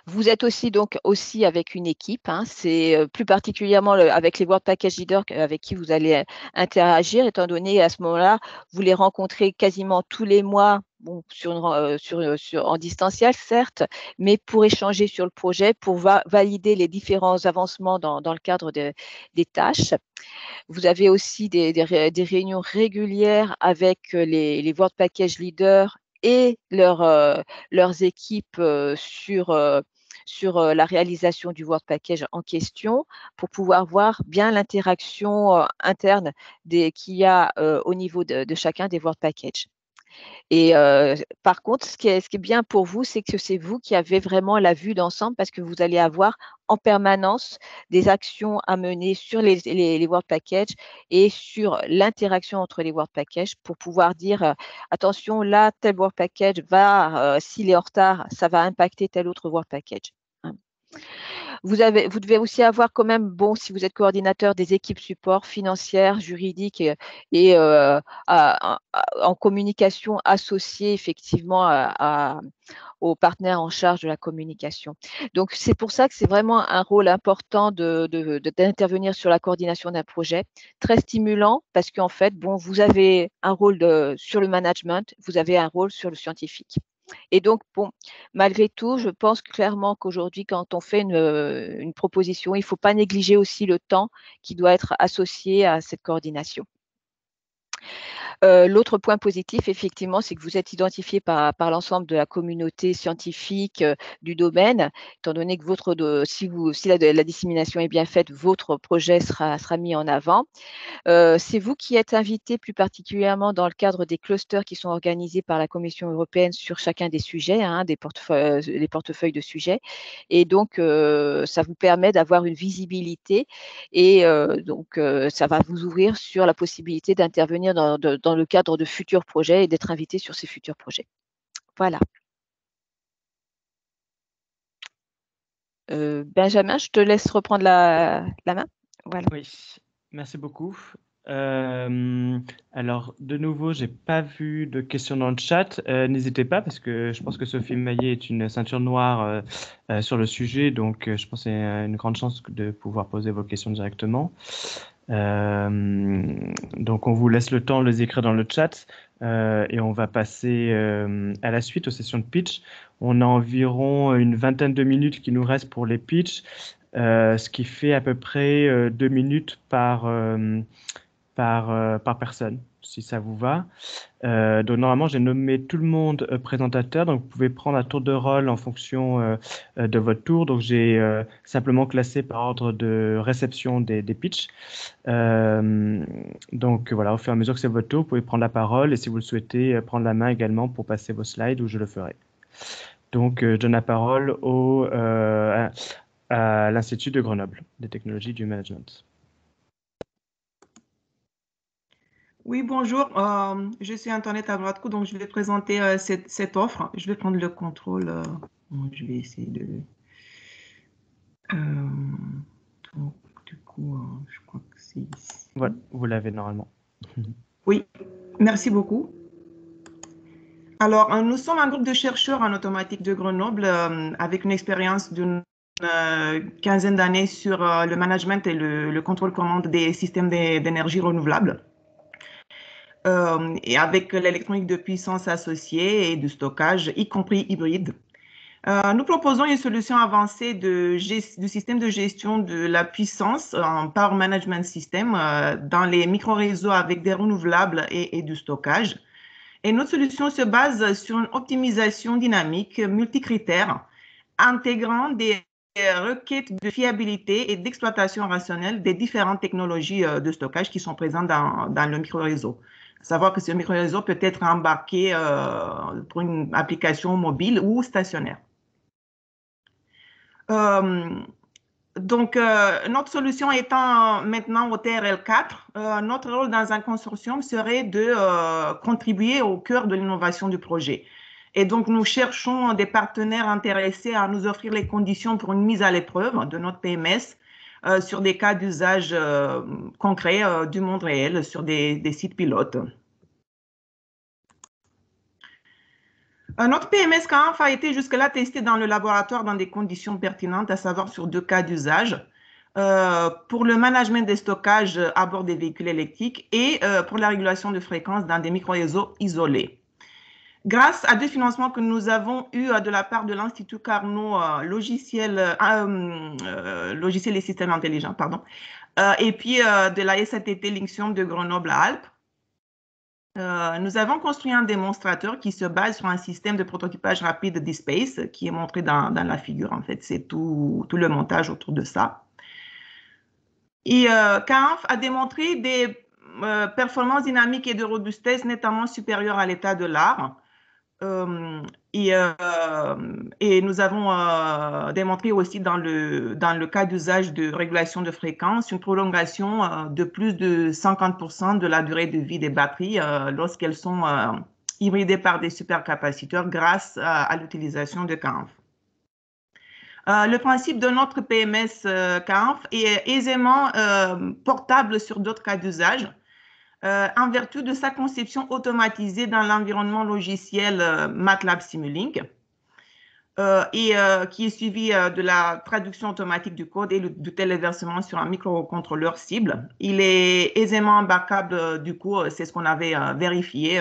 Vous êtes aussi avec une équipe, c'est plus particulièrement avec les World Package Leaders avec qui vous allez interagir, étant donné à ce moment-là, vous les rencontrez quasiment tous les mois, en distanciel certes, mais pour échanger sur le projet, pour valider les différents avancements dans le cadre des tâches. Vous avez aussi des réunions régulières avec les World Package Leaders et leurs équipes sur la réalisation du World Package en question pour pouvoir voir bien l'interaction interne qu'il y a au niveau de chacun des World Packages. Et par contre, ce qui est bien pour vous, c'est que c'est vous qui avez vraiment la vue d'ensemble parce que vous allez avoir en permanence des actions à mener sur les World Packages et sur l'interaction entre les World Packages pour pouvoir dire attention, là, tel World Package s'il est en retard, ça va impacter tel autre World Package. Vous devez aussi avoir quand même, si vous êtes coordinateur, des équipes support financières, juridiques et en communication associée effectivement aux partenaires en charge de la communication. Donc, c'est pour ça que c'est vraiment un rôle important d'intervenir sur la coordination d'un projet, très stimulant parce qu'en fait, vous avez un rôle sur le management, vous avez un rôle sur le scientifique. Et donc, malgré tout, je pense clairement qu'aujourd'hui, quand on fait une proposition, il ne faut pas négliger aussi le temps qui doit être associé à cette coordination. L'autre point positif, effectivement, c'est que vous êtes identifié par l'ensemble de la communauté scientifique du domaine, étant donné que si la dissémination est bien faite, votre projet sera mis en avant. C'est vous qui êtes invité plus particulièrement dans le cadre des clusters qui sont organisés par la Commission européenne sur chacun des sujets, les portefeuilles de sujets. Et donc, ça vous permet d'avoir une visibilité et donc, ça va vous ouvrir sur la possibilité d'intervenir dans le cadre de futurs projets et d'être invité sur ces futurs projets. Voilà. Benjamin, je te laisse reprendre la main. Voilà. Oui, merci beaucoup. Alors, de nouveau, j'ai pas vu de questions dans le chat. N'hésitez pas parce que je pense que Sophie Maillet est une ceinture noire sur le sujet, donc je pense que c'est une grande chance de pouvoir poser vos questions directement. Donc, on vous laisse le temps de les écrire dans le chat et on va passer à la suite aux sessions de pitch. On a environ une vingtaine de minutes qui nous restent pour les pitchs. Ce qui fait à peu près 2 minutes par personne, si ça vous va. Donc normalement, j'ai nommé tout le monde présentateur, donc vous pouvez prendre un tour de rôle en fonction de votre tour. Donc j'ai simplement classé par ordre de réception des pitchs. Donc voilà, au fur et à mesure que c'est votre tour, vous pouvez prendre la parole et si vous le souhaitez, prendre la main également pour passer vos slides ou je le ferai. Donc je donne la parole à l'Institut de Grenoble des technologies du management. Oui, bonjour. Je suis Antoinette Abradko, donc je vais présenter cette offre. Je vais prendre le contrôle. Je vais essayer de... donc, du coup, je crois que c'est ici. Voilà, vous l'avez normalement. Oui, merci beaucoup. Alors, nous sommes un groupe de chercheurs en automatique de Grenoble avec une expérience d'une quinzaine d'années sur le management et le contrôle commande des systèmes d'énergie renouvelable. Et avec l'électronique de puissance associée et du stockage, y compris hybride. Nous proposons une solution avancée du système de gestion de la puissance en Power Management System dans les micro-réseaux avec des renouvelables et du stockage. Et notre solution se base sur une optimisation dynamique multicritère intégrant des requêtes de fiabilité et d'exploitation rationnelle des différentes technologies de stockage qui sont présentes dans le micro-réseau. Savoir que ce micro-réseau peut être embarqué pour une application mobile ou stationnaire. Donc, notre solution étant maintenant au TRL4, notre rôle dans un consortium serait de contribuer au cœur de l'innovation du projet. Et donc, nous cherchons des partenaires intéressés à nous offrir les conditions pour une mise à l'épreuve de notre PMS sur des cas d'usage concrets du monde réel, sur des sites pilotes. Notre PMS CANF a été jusque-là testé dans le laboratoire dans des conditions pertinentes, à savoir sur 2 cas d'usage, pour le management des stockages à bord des véhicules électriques et pour la régulation de fréquences dans des micro-réseaux isolés. Grâce à 2 financements que nous avons eus de la part de l'Institut Carnot, logiciels et systèmes intelligents, pardon, et puis de la SATT Linxium de Grenoble-Alpes, nous avons construit un démonstrateur qui se base sur un système de prototypage rapide d'e-space qui est montré dans la figure. En fait, c'est tout le montage autour de ça. Et CANF a démontré des performances dynamiques et de robustesse nettement supérieures à l'état de l'art. Et nous avons démontré aussi dans le cas d'usage de régulation de fréquence une prolongation de plus de 50% de la durée de vie des batteries lorsqu'elles sont hybridées par des supercapaciteurs grâce à l'utilisation de CANF. Le principe de notre PMS CANF est aisément portable sur d'autres cas d'usage. En vertu de sa conception automatisée dans l'environnement logiciel MATLAB Simulink qui est suivi de la traduction automatique du code et du téléversement sur un microcontrôleur cible. Il est aisément embarquable, du coup, c'est ce qu'on avait vérifié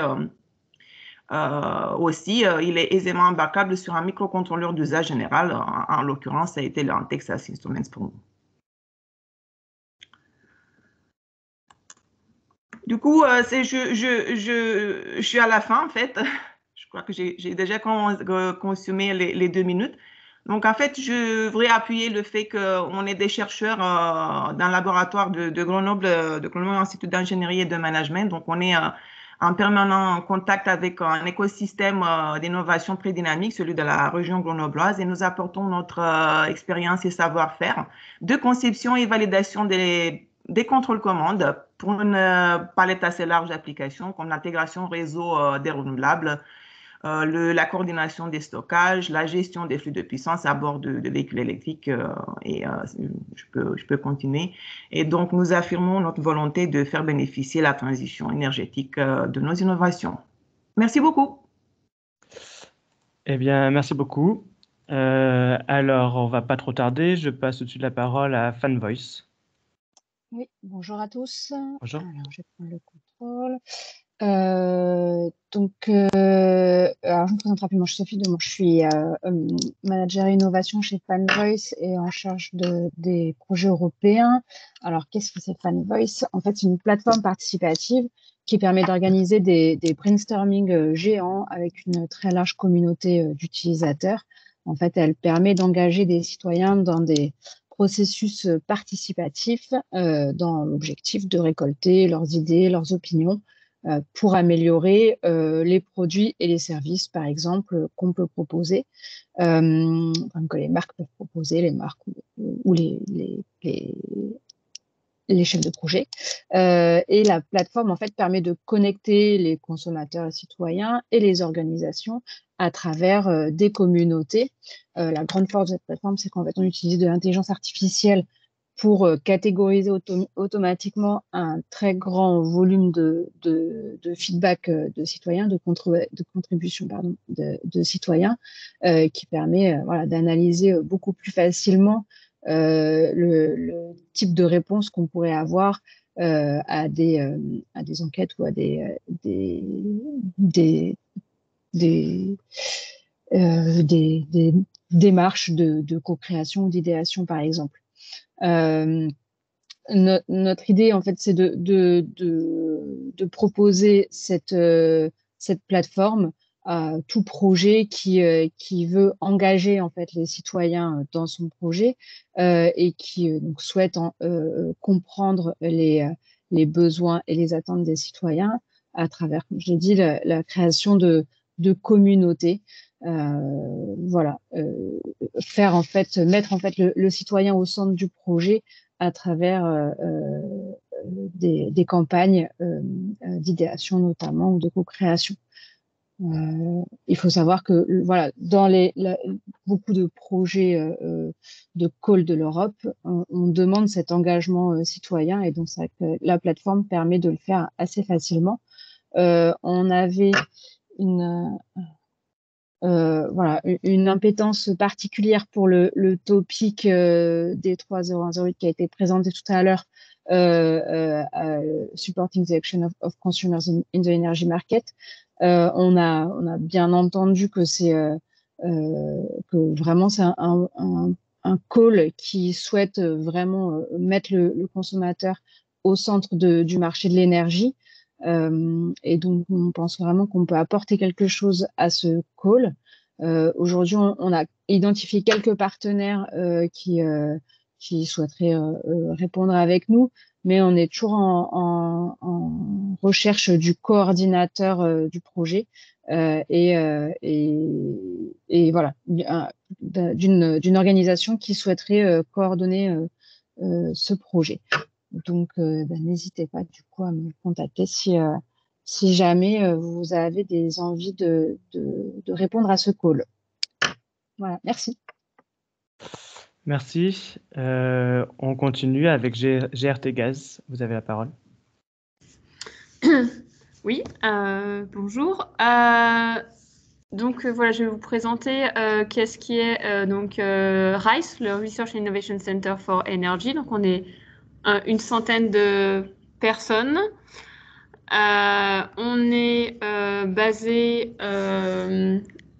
aussi. Il est aisément embarquable sur un microcontrôleur d'usage général. En l'occurrence, ça a été un Texas Instruments pour nous. Du coup, je suis à la fin, en fait. Je crois que j'ai déjà consommé les 2 minutes. Donc, en fait, je voudrais appuyer le fait qu'on est des chercheurs dans le laboratoire de Grenoble Institut d'ingénierie et de management. Donc, on est en permanent contact avec un écosystème d'innovation très dynamique, celui de la région grenobloise, et nous apportons notre expérience et savoir-faire de conception et validation des contrôles commandes pour une palette assez large d'applications comme l'intégration réseau des renouvelables, la coordination des stockages, la gestion des flux de puissance à bord de véhicules électriques, je peux continuer. Et donc, nous affirmons notre volonté de faire bénéficier la transition énergétique de nos innovations. Merci beaucoup. Eh bien, merci beaucoup. Alors, on ne va pas trop tarder. Je passe tout de suite la parole à FanVoice. Oui, bonjour à tous. Bonjour. Alors, je vais prendre le contrôle. Alors, je me présente rapidement. Je suis Sophie Demont. Je suis manager innovation chez FanVoice et en charge des projets européens. Alors, qu'est-ce que c'est FanVoice? En fait, c'est une plateforme participative qui permet d'organiser des brainstorming géants avec une très large communauté d'utilisateurs. En fait, elle permet d'engager des citoyens dans des processus participatifs dans l'objectif de récolter leurs idées, leurs opinions pour améliorer les produits et les services, par exemple, qu'on peut proposer, que les marques peuvent proposer, les marques ou les chefs de projet. Et la plateforme, en fait, permet de connecter les consommateurs et citoyens et les organisations à travers des communautés. La grande force de cette plateforme, c'est qu'en fait, on utilise de l'intelligence artificielle pour catégoriser automatiquement un très grand volume de feedback de citoyens, de contributions de citoyens, qui permet d'analyser beaucoup plus facilement le type de réponse qu'on pourrait avoir à des enquêtes ou à des démarches de co-création ou d'idéation, par exemple. Notre idée, en fait, c'est de proposer cette plateforme à tout projet qui veut engager, en fait, les citoyens dans son projet et qui donc souhaite comprendre les besoins et les attentes des citoyens à travers, comme je l'ai dit, la création de communautés. Mettre en fait le citoyen au centre du projet à travers des campagnes d'idéation notamment ou de co-création. Il faut savoir que dans beaucoup de projets de call de l'Europe, on demande cet engagement citoyen et donc c'est vrai que la plateforme permet de le faire assez facilement. On avait une impétence particulière pour le topic des 3.0.1.08 qui a été présenté tout à l'heure, Supporting the Action of Consumers in the Energy Market. On a bien entendu que que vraiment c'est un call qui souhaite vraiment mettre le consommateur au centre du marché de l'énergie. Et donc, on pense vraiment qu'on peut apporter quelque chose à ce call. Aujourd'hui, on a identifié quelques partenaires qui souhaiteraient répondre avec nous, mais on est toujours en recherche du coordinateur du projet et voilà, d'une organisation qui souhaiterait coordonner ce projet. Donc, n'hésitez pas du coup à me contacter si jamais vous avez des envies de répondre à ce call. Voilà, merci. Merci. On continue avec GRT Gaz. Vous avez la parole. Oui, bonjour. Donc voilà, je vais vous présenter qu'est-ce qui est RICE, le Research and Innovation Center for Energy. Donc on est une centaine de personnes. On est basé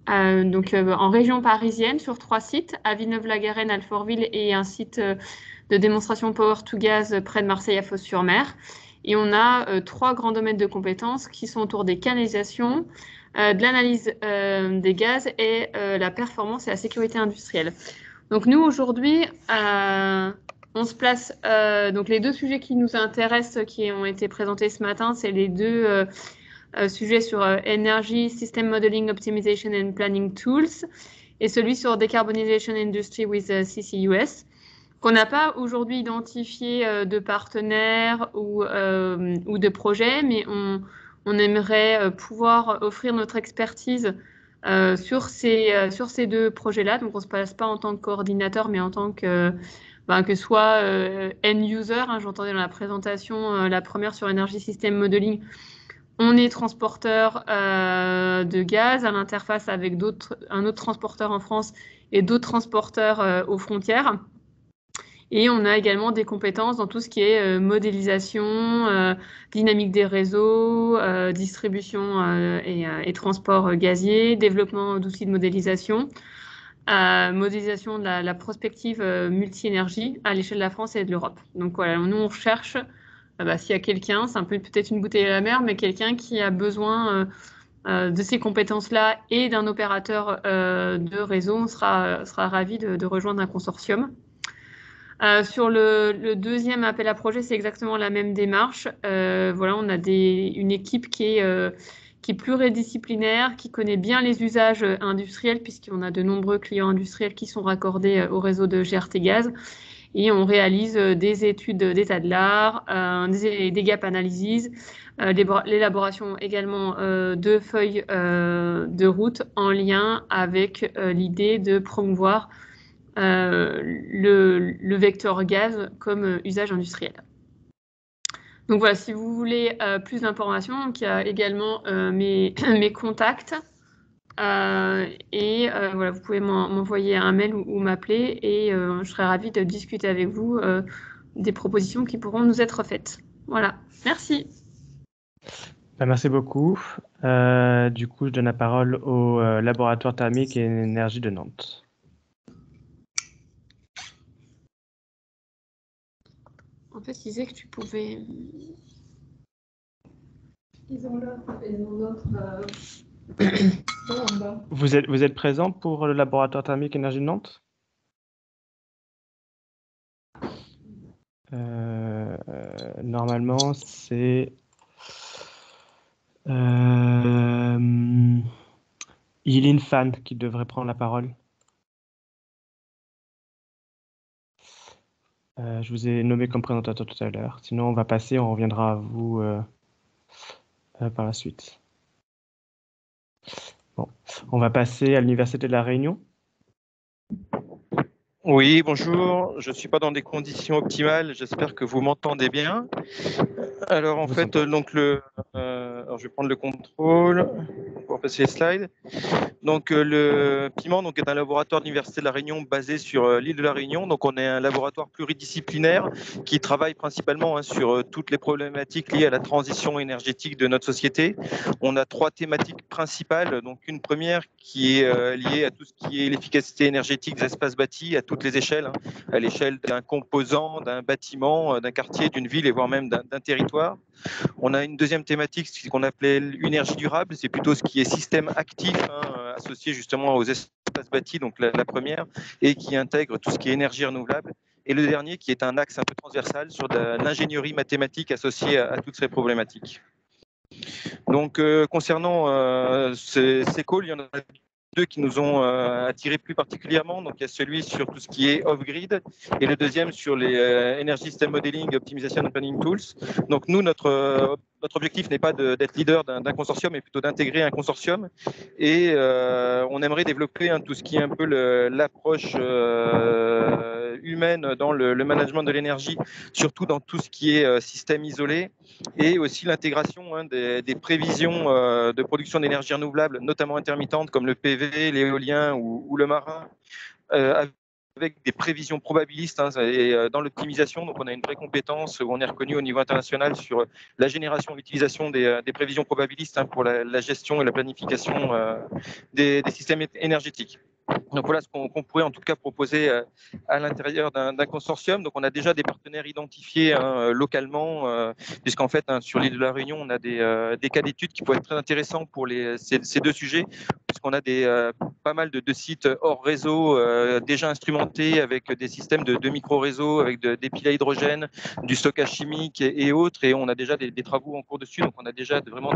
en région parisienne sur 3 sites, à Villeneuve-la-Garenne, Alfortville et un site de démonstration Power to Gas près de Marseille à Fos-sur-Mer. Et on a 3 grands domaines de compétences qui sont autour des canalisations, de l'analyse des gaz et la performance et la sécurité industrielle. Donc nous aujourd'hui, on se place, donc les 2 sujets qui nous intéressent, qui ont été présentés ce matin, c'est les 2 sujets sur Energy, System Modeling, Optimization and Planning Tools, et celui sur Decarbonization Industry with CCUS, qu'on n'a pas aujourd'hui identifié de partenaires ou de projets, mais On aimerait pouvoir offrir notre expertise sur ces deux projets-là. Donc, on ne se place pas en tant que coordinateur, mais en tant que soit end user. J'entendais dans la présentation, la première sur Energy System Modeling. On est transporteur de gaz à l'interface avec un autre transporteur en France et d'autres transporteurs aux frontières. Et on a également des compétences dans tout ce qui est modélisation, dynamique des réseaux, distribution et transport gazier, développement d'outils de modélisation, modélisation de la prospective multi-énergie à l'échelle de la France et de l'Europe. Donc voilà, nous on recherche, s'il y a quelqu'un, c'est un peu peut-être une bouteille à la mer, mais quelqu'un qui a besoin de ces compétences-là et d'un opérateur de réseau, on sera ravi de rejoindre un consortium. Sur le deuxième appel à projet, c'est exactement la même démarche. Voilà, on a une équipe qui est pluridisciplinaire, qui connaît bien les usages industriels, puisqu'on a de nombreux clients industriels qui sont raccordés au réseau de GRT Gaz. Et on réalise des études d'état de l'art, des gap analyses, l'élaboration également de feuilles de route en lien avec l'idée de promouvoir le vecteur gaz comme usage industriel. Donc voilà, si vous voulez plus d'informations, il y a également mes contacts. Voilà, vous pouvez m'envoyer un mail ou m'appeler et je serai ravie de discuter avec vous des propositions qui pourront nous être faites. Voilà, merci. Merci beaucoup. Du coup, je donne la parole au laboratoire thermique et énergie de Nantes. En fait, il disait que tu pouvais... Ils ont l'autre... Vous êtes présent pour le laboratoire thermique énergie de Nantes? Normalement, c'est Yline Fan qui devrait prendre la parole. Je vous ai nommé comme présentateur tout à l'heure. Sinon, on va passer, on reviendra à vous par la suite. Bon, on va passer à l'Université de La Réunion. Oui, bonjour. Je ne suis pas dans des conditions optimales. J'espère que vous m'entendez bien. Alors, en fait, donc alors je vais prendre le contrôle pour passer les slides. Donc, le PIMAN est un laboratoire de l'Université de La Réunion basé sur l'île de La Réunion. Donc, on est un laboratoire pluridisciplinaire qui travaille principalement sur toutes les problématiques liées à la transition énergétique de notre société. On a 3 thématiques principales. Donc, une première qui est liée à tout ce qui est l'efficacité énergétique des espaces bâtis à toutes les échelles, à l'échelle d'un composant, d'un bâtiment, d'un quartier, d'une ville et voire même d'un territoire. On a une deuxième thématique, ce qu'on appelait l'énergie durable, c'est plutôt ce qui est système actif, associé justement aux espaces bâtis, donc la première, et qui intègre tout ce qui est énergie renouvelable. Et le dernier, qui est un axe un peu transversal sur de l'ingénierie mathématique associée à toutes ces problématiques. Donc, concernant ces calls, il y en a 2 qui nous ont attirés plus particulièrement. Donc, il y a celui sur tout ce qui est off-grid et le deuxième sur les Energy System Modeling, Optimization and Planning Tools. Donc, nous, notre objectif n'est pas d'être leader d'un consortium, mais plutôt d'intégrer un consortium. Et on aimerait développer tout ce qui est un peu l'approche humaine dans le management de l'énergie, surtout dans tout ce qui est système isolé, et aussi l'intégration des prévisions de production d'énergie renouvelable, notamment intermittente, comme le PV, l'éolien ou le marin, avec des prévisions probabilistes et dans l'optimisation. Donc, on a une vraie compétence où on est reconnu au niveau international sur la génération et l'utilisation des prévisions probabilistes pour la gestion et la planification des systèmes énergétiques. Donc voilà ce qu'on pourrait en tout cas proposer à l'intérieur d'un consortium. Donc on a déjà des partenaires identifiés localement, puisqu'en fait sur l'île de la Réunion, on a des cas d'études qui pourraient être très intéressants pour ces 2 sujets, puisqu'on a pas mal de sites hors réseau déjà instrumentés avec des systèmes de micro-réseaux, avec des piles à hydrogène, du stockage chimique et autres, et on a déjà des travaux en cours dessus, donc on a déjà vraiment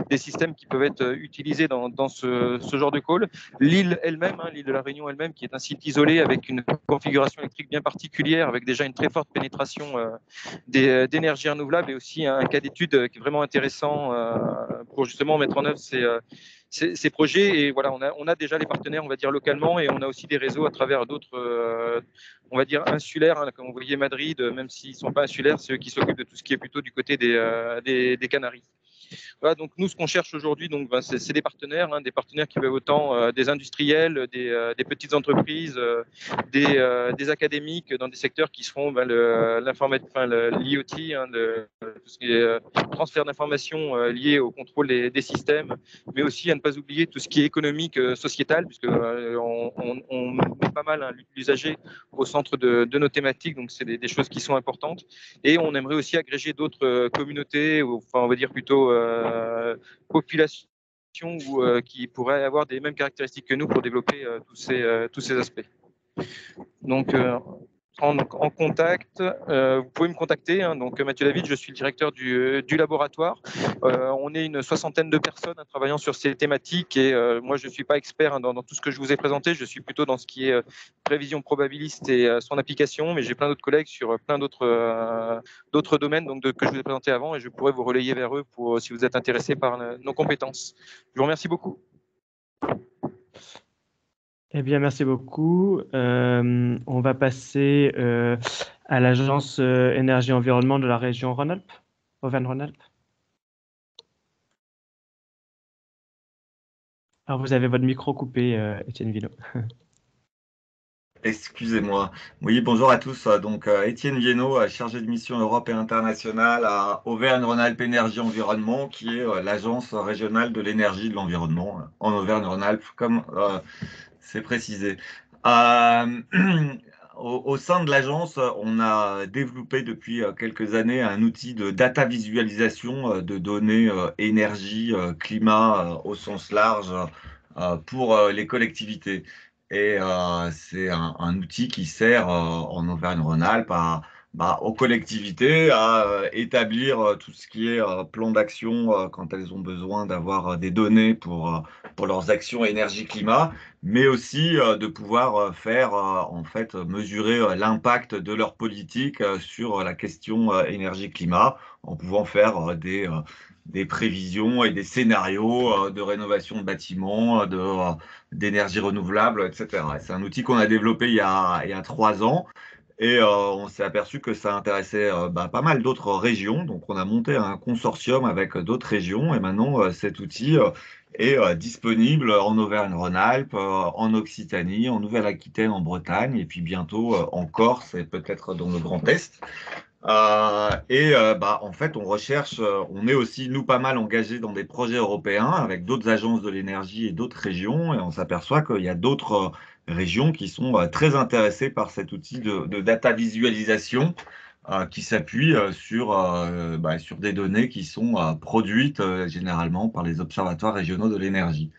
des systèmes qui peuvent être utilisés dans ce genre de call. L'île elle-même, l'île de la Réunion elle-même, qui est un site isolé avec une configuration électrique bien particulière, avec déjà une très forte pénétration d'énergie renouvelable, et aussi un cas d'étude qui est vraiment intéressant pour justement mettre en œuvre ces projets. Et voilà, on a déjà les partenaires, on va dire, localement, et on a aussi des réseaux à travers d'autres, on va dire, insulaires, comme vous voyez Madrid, même s'ils ne sont pas insulaires, c'est eux qui s'occupent de tout ce qui est plutôt du côté des Canaries. Voilà, donc nous, ce qu'on cherche aujourd'hui, c'est des partenaires qui peuvent autant des industriels, des petites entreprises, des académiques dans des secteurs qui seront l'IoT, tout ce qui est transfert d'informations lié au contrôle des systèmes, mais aussi à ne pas oublier tout ce qui est économique, sociétal, puisque on met pas mal l'usager au centre de nos thématiques, donc c'est des choses qui sont importantes. Et on aimerait aussi agréger d'autres communautés, enfin on va dire plutôt populations qui pourraient avoir des mêmes caractéristiques que nous pour développer tous ces aspects. Donc, en contact, vous pouvez me contacter. Donc, Mathieu David, je suis le directeur du laboratoire. On est une 60aine de personnes travaillant sur ces thématiques, et moi, je ne suis pas expert dans tout ce que je vous ai présenté. Je suis plutôt dans ce qui est prévision probabiliste et son application, mais j'ai plein d'autres collègues sur plein d'autres domaines que je vous ai présentés avant, et je pourrais vous relayer vers eux si vous êtes intéressés par nos compétences. Je vous remercie beaucoup. Eh bien, merci beaucoup. On va passer à l'Agence Énergie-Environnement de la région Rhône-Alpes, Auvergne-Rhône-Alpes. Alors, vous avez votre micro coupé, Étienne Viennot. Excusez-moi. Oui, bonjour à tous. Donc, Étienne Viennot, chargé de mission Europe et internationale à Auvergne-Rhône-Alpes Énergie-Environnement, qui est l'agence régionale de l'énergie et de l'environnement en Auvergne-Rhône-Alpes, comme c'est précisé. Au sein de l'agence, on a développé depuis quelques années un outil de data visualisation de données énergie, climat au sens large pour les collectivités. Et c'est un outil qui sert en Auvergne-Rhône-Alpes aux collectivités à établir tout ce qui est plan d'action quand elles ont besoin d'avoir des données pour leurs actions énergie-climat, mais aussi de pouvoir faire, en fait, mesurer l'impact de leur politique sur la question énergie-climat, en pouvant faire des prévisions et des scénarios de rénovation de bâtiments, d'énergie renouvelable, etc. C'est un outil qu'on a développé il y a 3 ans. Et on s'est aperçu que ça intéressait pas mal d'autres régions. Donc, on a monté un consortium avec d'autres régions. Et maintenant, cet outil est disponible en Auvergne-Rhône-Alpes, en Occitanie, en Nouvelle-Aquitaine, en Bretagne, et puis bientôt en Corse et peut-être dans le Grand Est. En fait, on est aussi, nous, pas mal engagés dans des projets européens avec d'autres agences de l'énergie et d'autres régions. Et on s'aperçoit qu'il y a d'autres régions qui sont très intéressées par cet outil de data visualisation qui s'appuie sur des données qui sont produites généralement par les observatoires régionaux de l'énergie.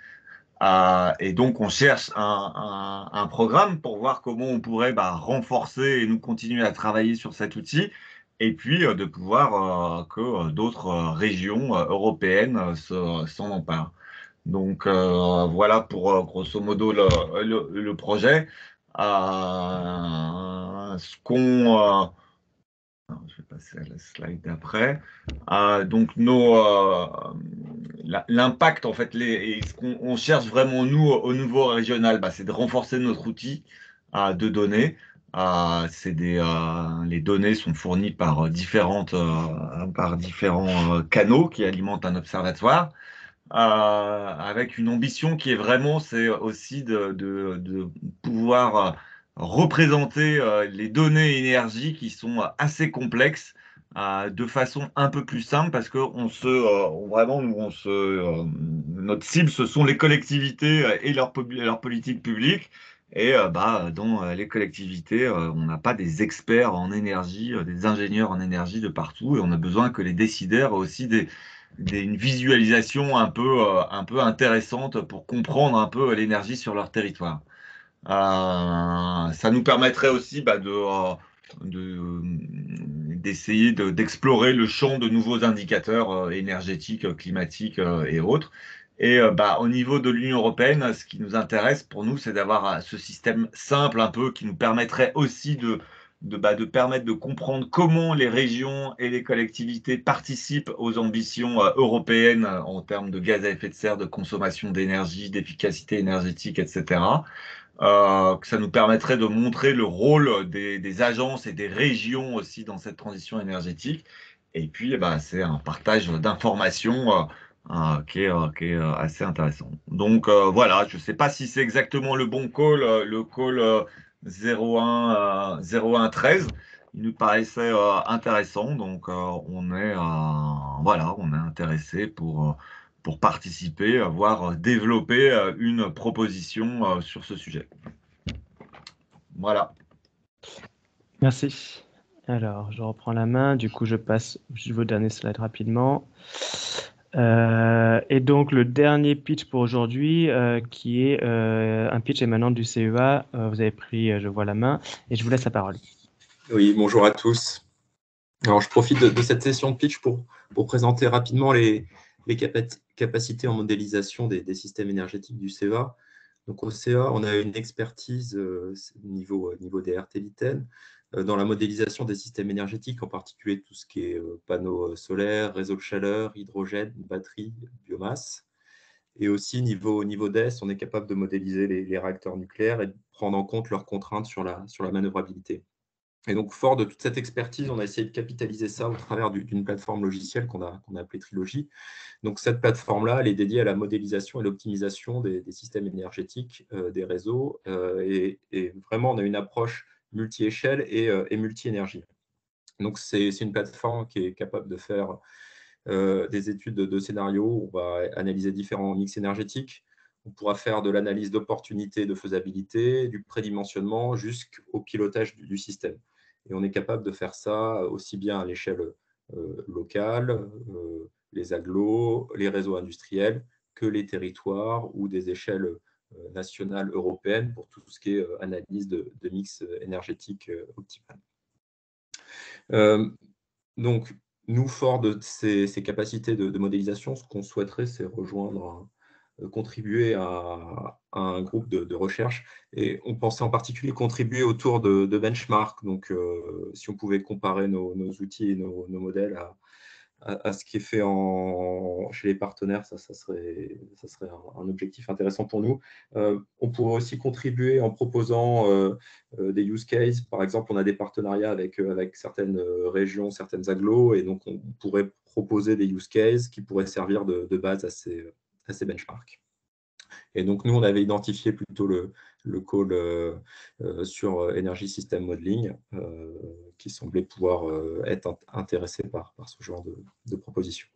Et donc, on cherche un programme pour voir comment on pourrait renforcer et nous continuer à travailler sur cet outil, et puis de pouvoir que d'autres régions européennes s'en emparent. Donc, voilà pour grosso modo le projet. Je vais passer à la slide d'après. Donc, l'impact, en fait, ce qu'on cherche vraiment, nous, au niveau régional, c'est de renforcer notre outil de données. Les données sont fournies par différents canaux qui alimentent un observatoire, avec une ambition qui est vraiment, c'est aussi de pouvoir représenter les données énergie qui sont assez complexes de façon un peu plus simple, parce que notre cible, ce sont les collectivités et leur politique publique. Et dans les collectivités, on n'a pas des experts en énergie, des ingénieurs en énergie de partout, et on a besoin que les décideurs aient aussi une visualisation un peu intéressante pour comprendre un peu l'énergie sur leur territoire. Ça nous permettrait aussi d'essayer d'explorer le champ de nouveaux indicateurs énergétiques, climatiques et autres. Et au niveau de l'Union européenne, ce qui nous intéresse pour nous, c'est d'avoir ce système simple un peu qui nous permettrait aussi de permettre de comprendre comment les régions et les collectivités participent aux ambitions européennes en termes de gaz à effet de serre, de consommation d'énergie, d'efficacité énergétique, etc. Que ça nous permettrait de montrer le rôle des agences et des régions aussi dans cette transition énergétique. Et puis, c'est un partage d'informations qui est assez intéressant. Donc, voilà, je ne sais pas si c'est exactement le bon call, le call 0113. Il nous paraissait intéressant. Donc, on est intéressé pour participer, voire développer une proposition sur ce sujet. Voilà. Merci. Alors, je reprends la main. Du coup, je passe vos derniers slides rapidement. Et donc, le dernier pitch pour aujourd'hui, qui est un pitch émanant du CEA. Vous avez pris, je vois la main, et je vous laisse la parole. Oui, bonjour à tous. Alors, je profite de cette session de pitch pour présenter rapidement les capacités en modélisation des systèmes énergétiques du CEA. Donc, au CEA, on a une expertise niveau DRT-LITEN dans la modélisation des systèmes énergétiques, en particulier tout ce qui est panneaux solaires, réseaux de chaleur, hydrogène, batteries, biomasse. Et aussi, niveau DES, on est capable de modéliser les réacteurs nucléaires et de prendre en compte leurs contraintes sur la manœuvrabilité. Et donc, fort de toute cette expertise, on a essayé de capitaliser ça au travers d'une plateforme logicielle qu'on a appelée Trilogy. Donc, cette plateforme-là, elle est dédiée à la modélisation et l'optimisation des systèmes énergétiques, des réseaux. Et vraiment, on a une approche multi-échelle et multi-énergie. Donc, c'est une plateforme qui est capable de faire des études de scénarios. On va analyser différents mix énergétiques. On pourra faire de l'analyse d'opportunité, de faisabilité, du prédimensionnement jusqu'au pilotage du système. Et on est capable de faire ça aussi bien à l'échelle locale, les agglos, les réseaux industriels, que les territoires ou des échelles nationales, européennes, pour tout ce qui est analyse de mix énergétique optimal. Donc, nous, fort de ces capacités de modélisation, ce qu'on souhaiterait, c'est contribuer à un groupe de recherche. Et on pensait en particulier contribuer autour de benchmarks. Donc, si on pouvait comparer nos outils et nos modèles à ce qui est fait chez les partenaires, ça serait un objectif intéressant pour nous. On pourrait aussi contribuer en proposant des use cases. Par exemple, on a des partenariats avec certaines régions, certaines agglos, et donc on pourrait proposer des use cases qui pourraient servir de base à ces benchmarks. Et donc, nous, on avait identifié plutôt le call sur Energy System Modeling, qui semblait pouvoir être intéressé par ce genre de proposition.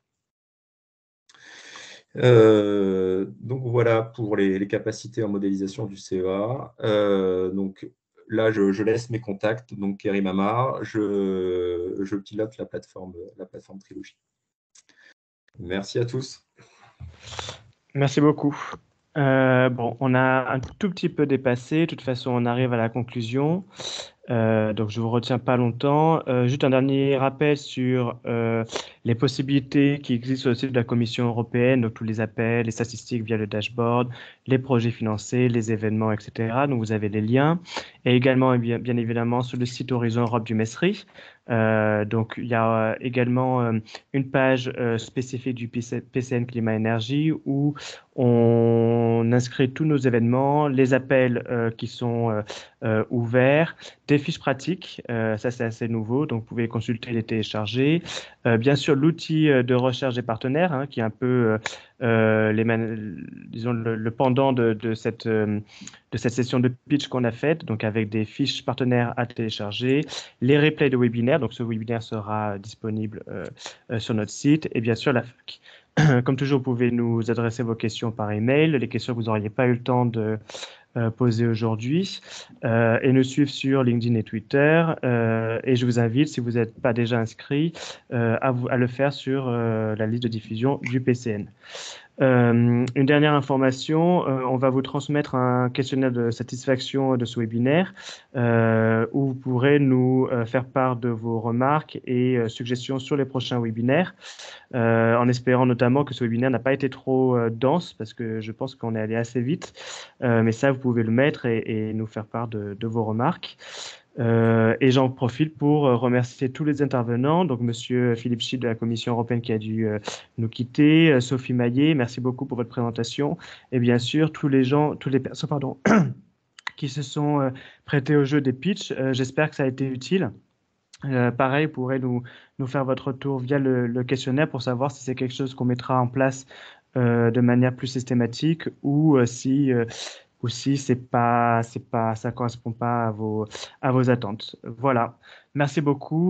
Donc, voilà pour les capacités en modélisation du CEA. Donc, là, je laisse mes contacts. Donc, Kerim Amar, je pilote la plateforme Trilogy. Merci à tous. Merci beaucoup. Bon, on a un tout petit peu dépassé. De toute façon, on arrive à la conclusion. Donc, je ne vous retiens pas longtemps. Juste un dernier rappel sur les possibilités qui existent sur le site de la Commission européenne, donc tous les appels, les statistiques via le dashboard, les projets financés, les événements, etc. Donc, vous avez les liens. Et également, bien évidemment, sur le site Horizon Europe du MESRI. Donc, il y a également une page spécifique du PCN Climat Énergie où on inscrit tous nos événements, les appels qui sont ouverts, des fiches pratiques, ça c'est assez nouveau, donc vous pouvez consulter, les télécharger. Bien sûr, l'outil de recherche des partenaires, hein, qui est un peu disons le pendant de cette session de pitch qu'on a faite, donc avec des fiches partenaires à télécharger, les replays de webinaires, donc ce webinaire sera disponible sur notre site, et bien sûr la FAQ. Comme toujours, vous pouvez nous adresser vos questions par email, les questions que vous n'auriez pas eu le temps de posées aujourd'hui et nous suivre sur LinkedIn et Twitter. Et je vous invite, si vous n'êtes pas déjà inscrit, à le faire sur la liste de diffusion du PCN. Une dernière information, on va vous transmettre un questionnaire de satisfaction de ce webinaire où vous pourrez nous faire part de vos remarques et suggestions sur les prochains webinaires, en espérant notamment que ce webinaire n'a pas été trop dense parce que je pense qu'on est allé assez vite, mais ça vous pouvez le mettre et nous faire part de vos remarques. Et j'en profite pour remercier tous les intervenants, donc Monsieur Philippe Schild de la Commission européenne qui a dû nous quitter, Sophie Maillet, merci beaucoup pour votre présentation, et bien sûr toutes les personnes qui se sont prêtées au jeu des pitchs. J'espère que ça a été utile. Pareil, vous pourrez nous faire votre retour via le questionnaire pour savoir si c'est quelque chose qu'on mettra en place de manière plus systématique ou si ça correspond pas à vos attentes. Voilà. Merci beaucoup.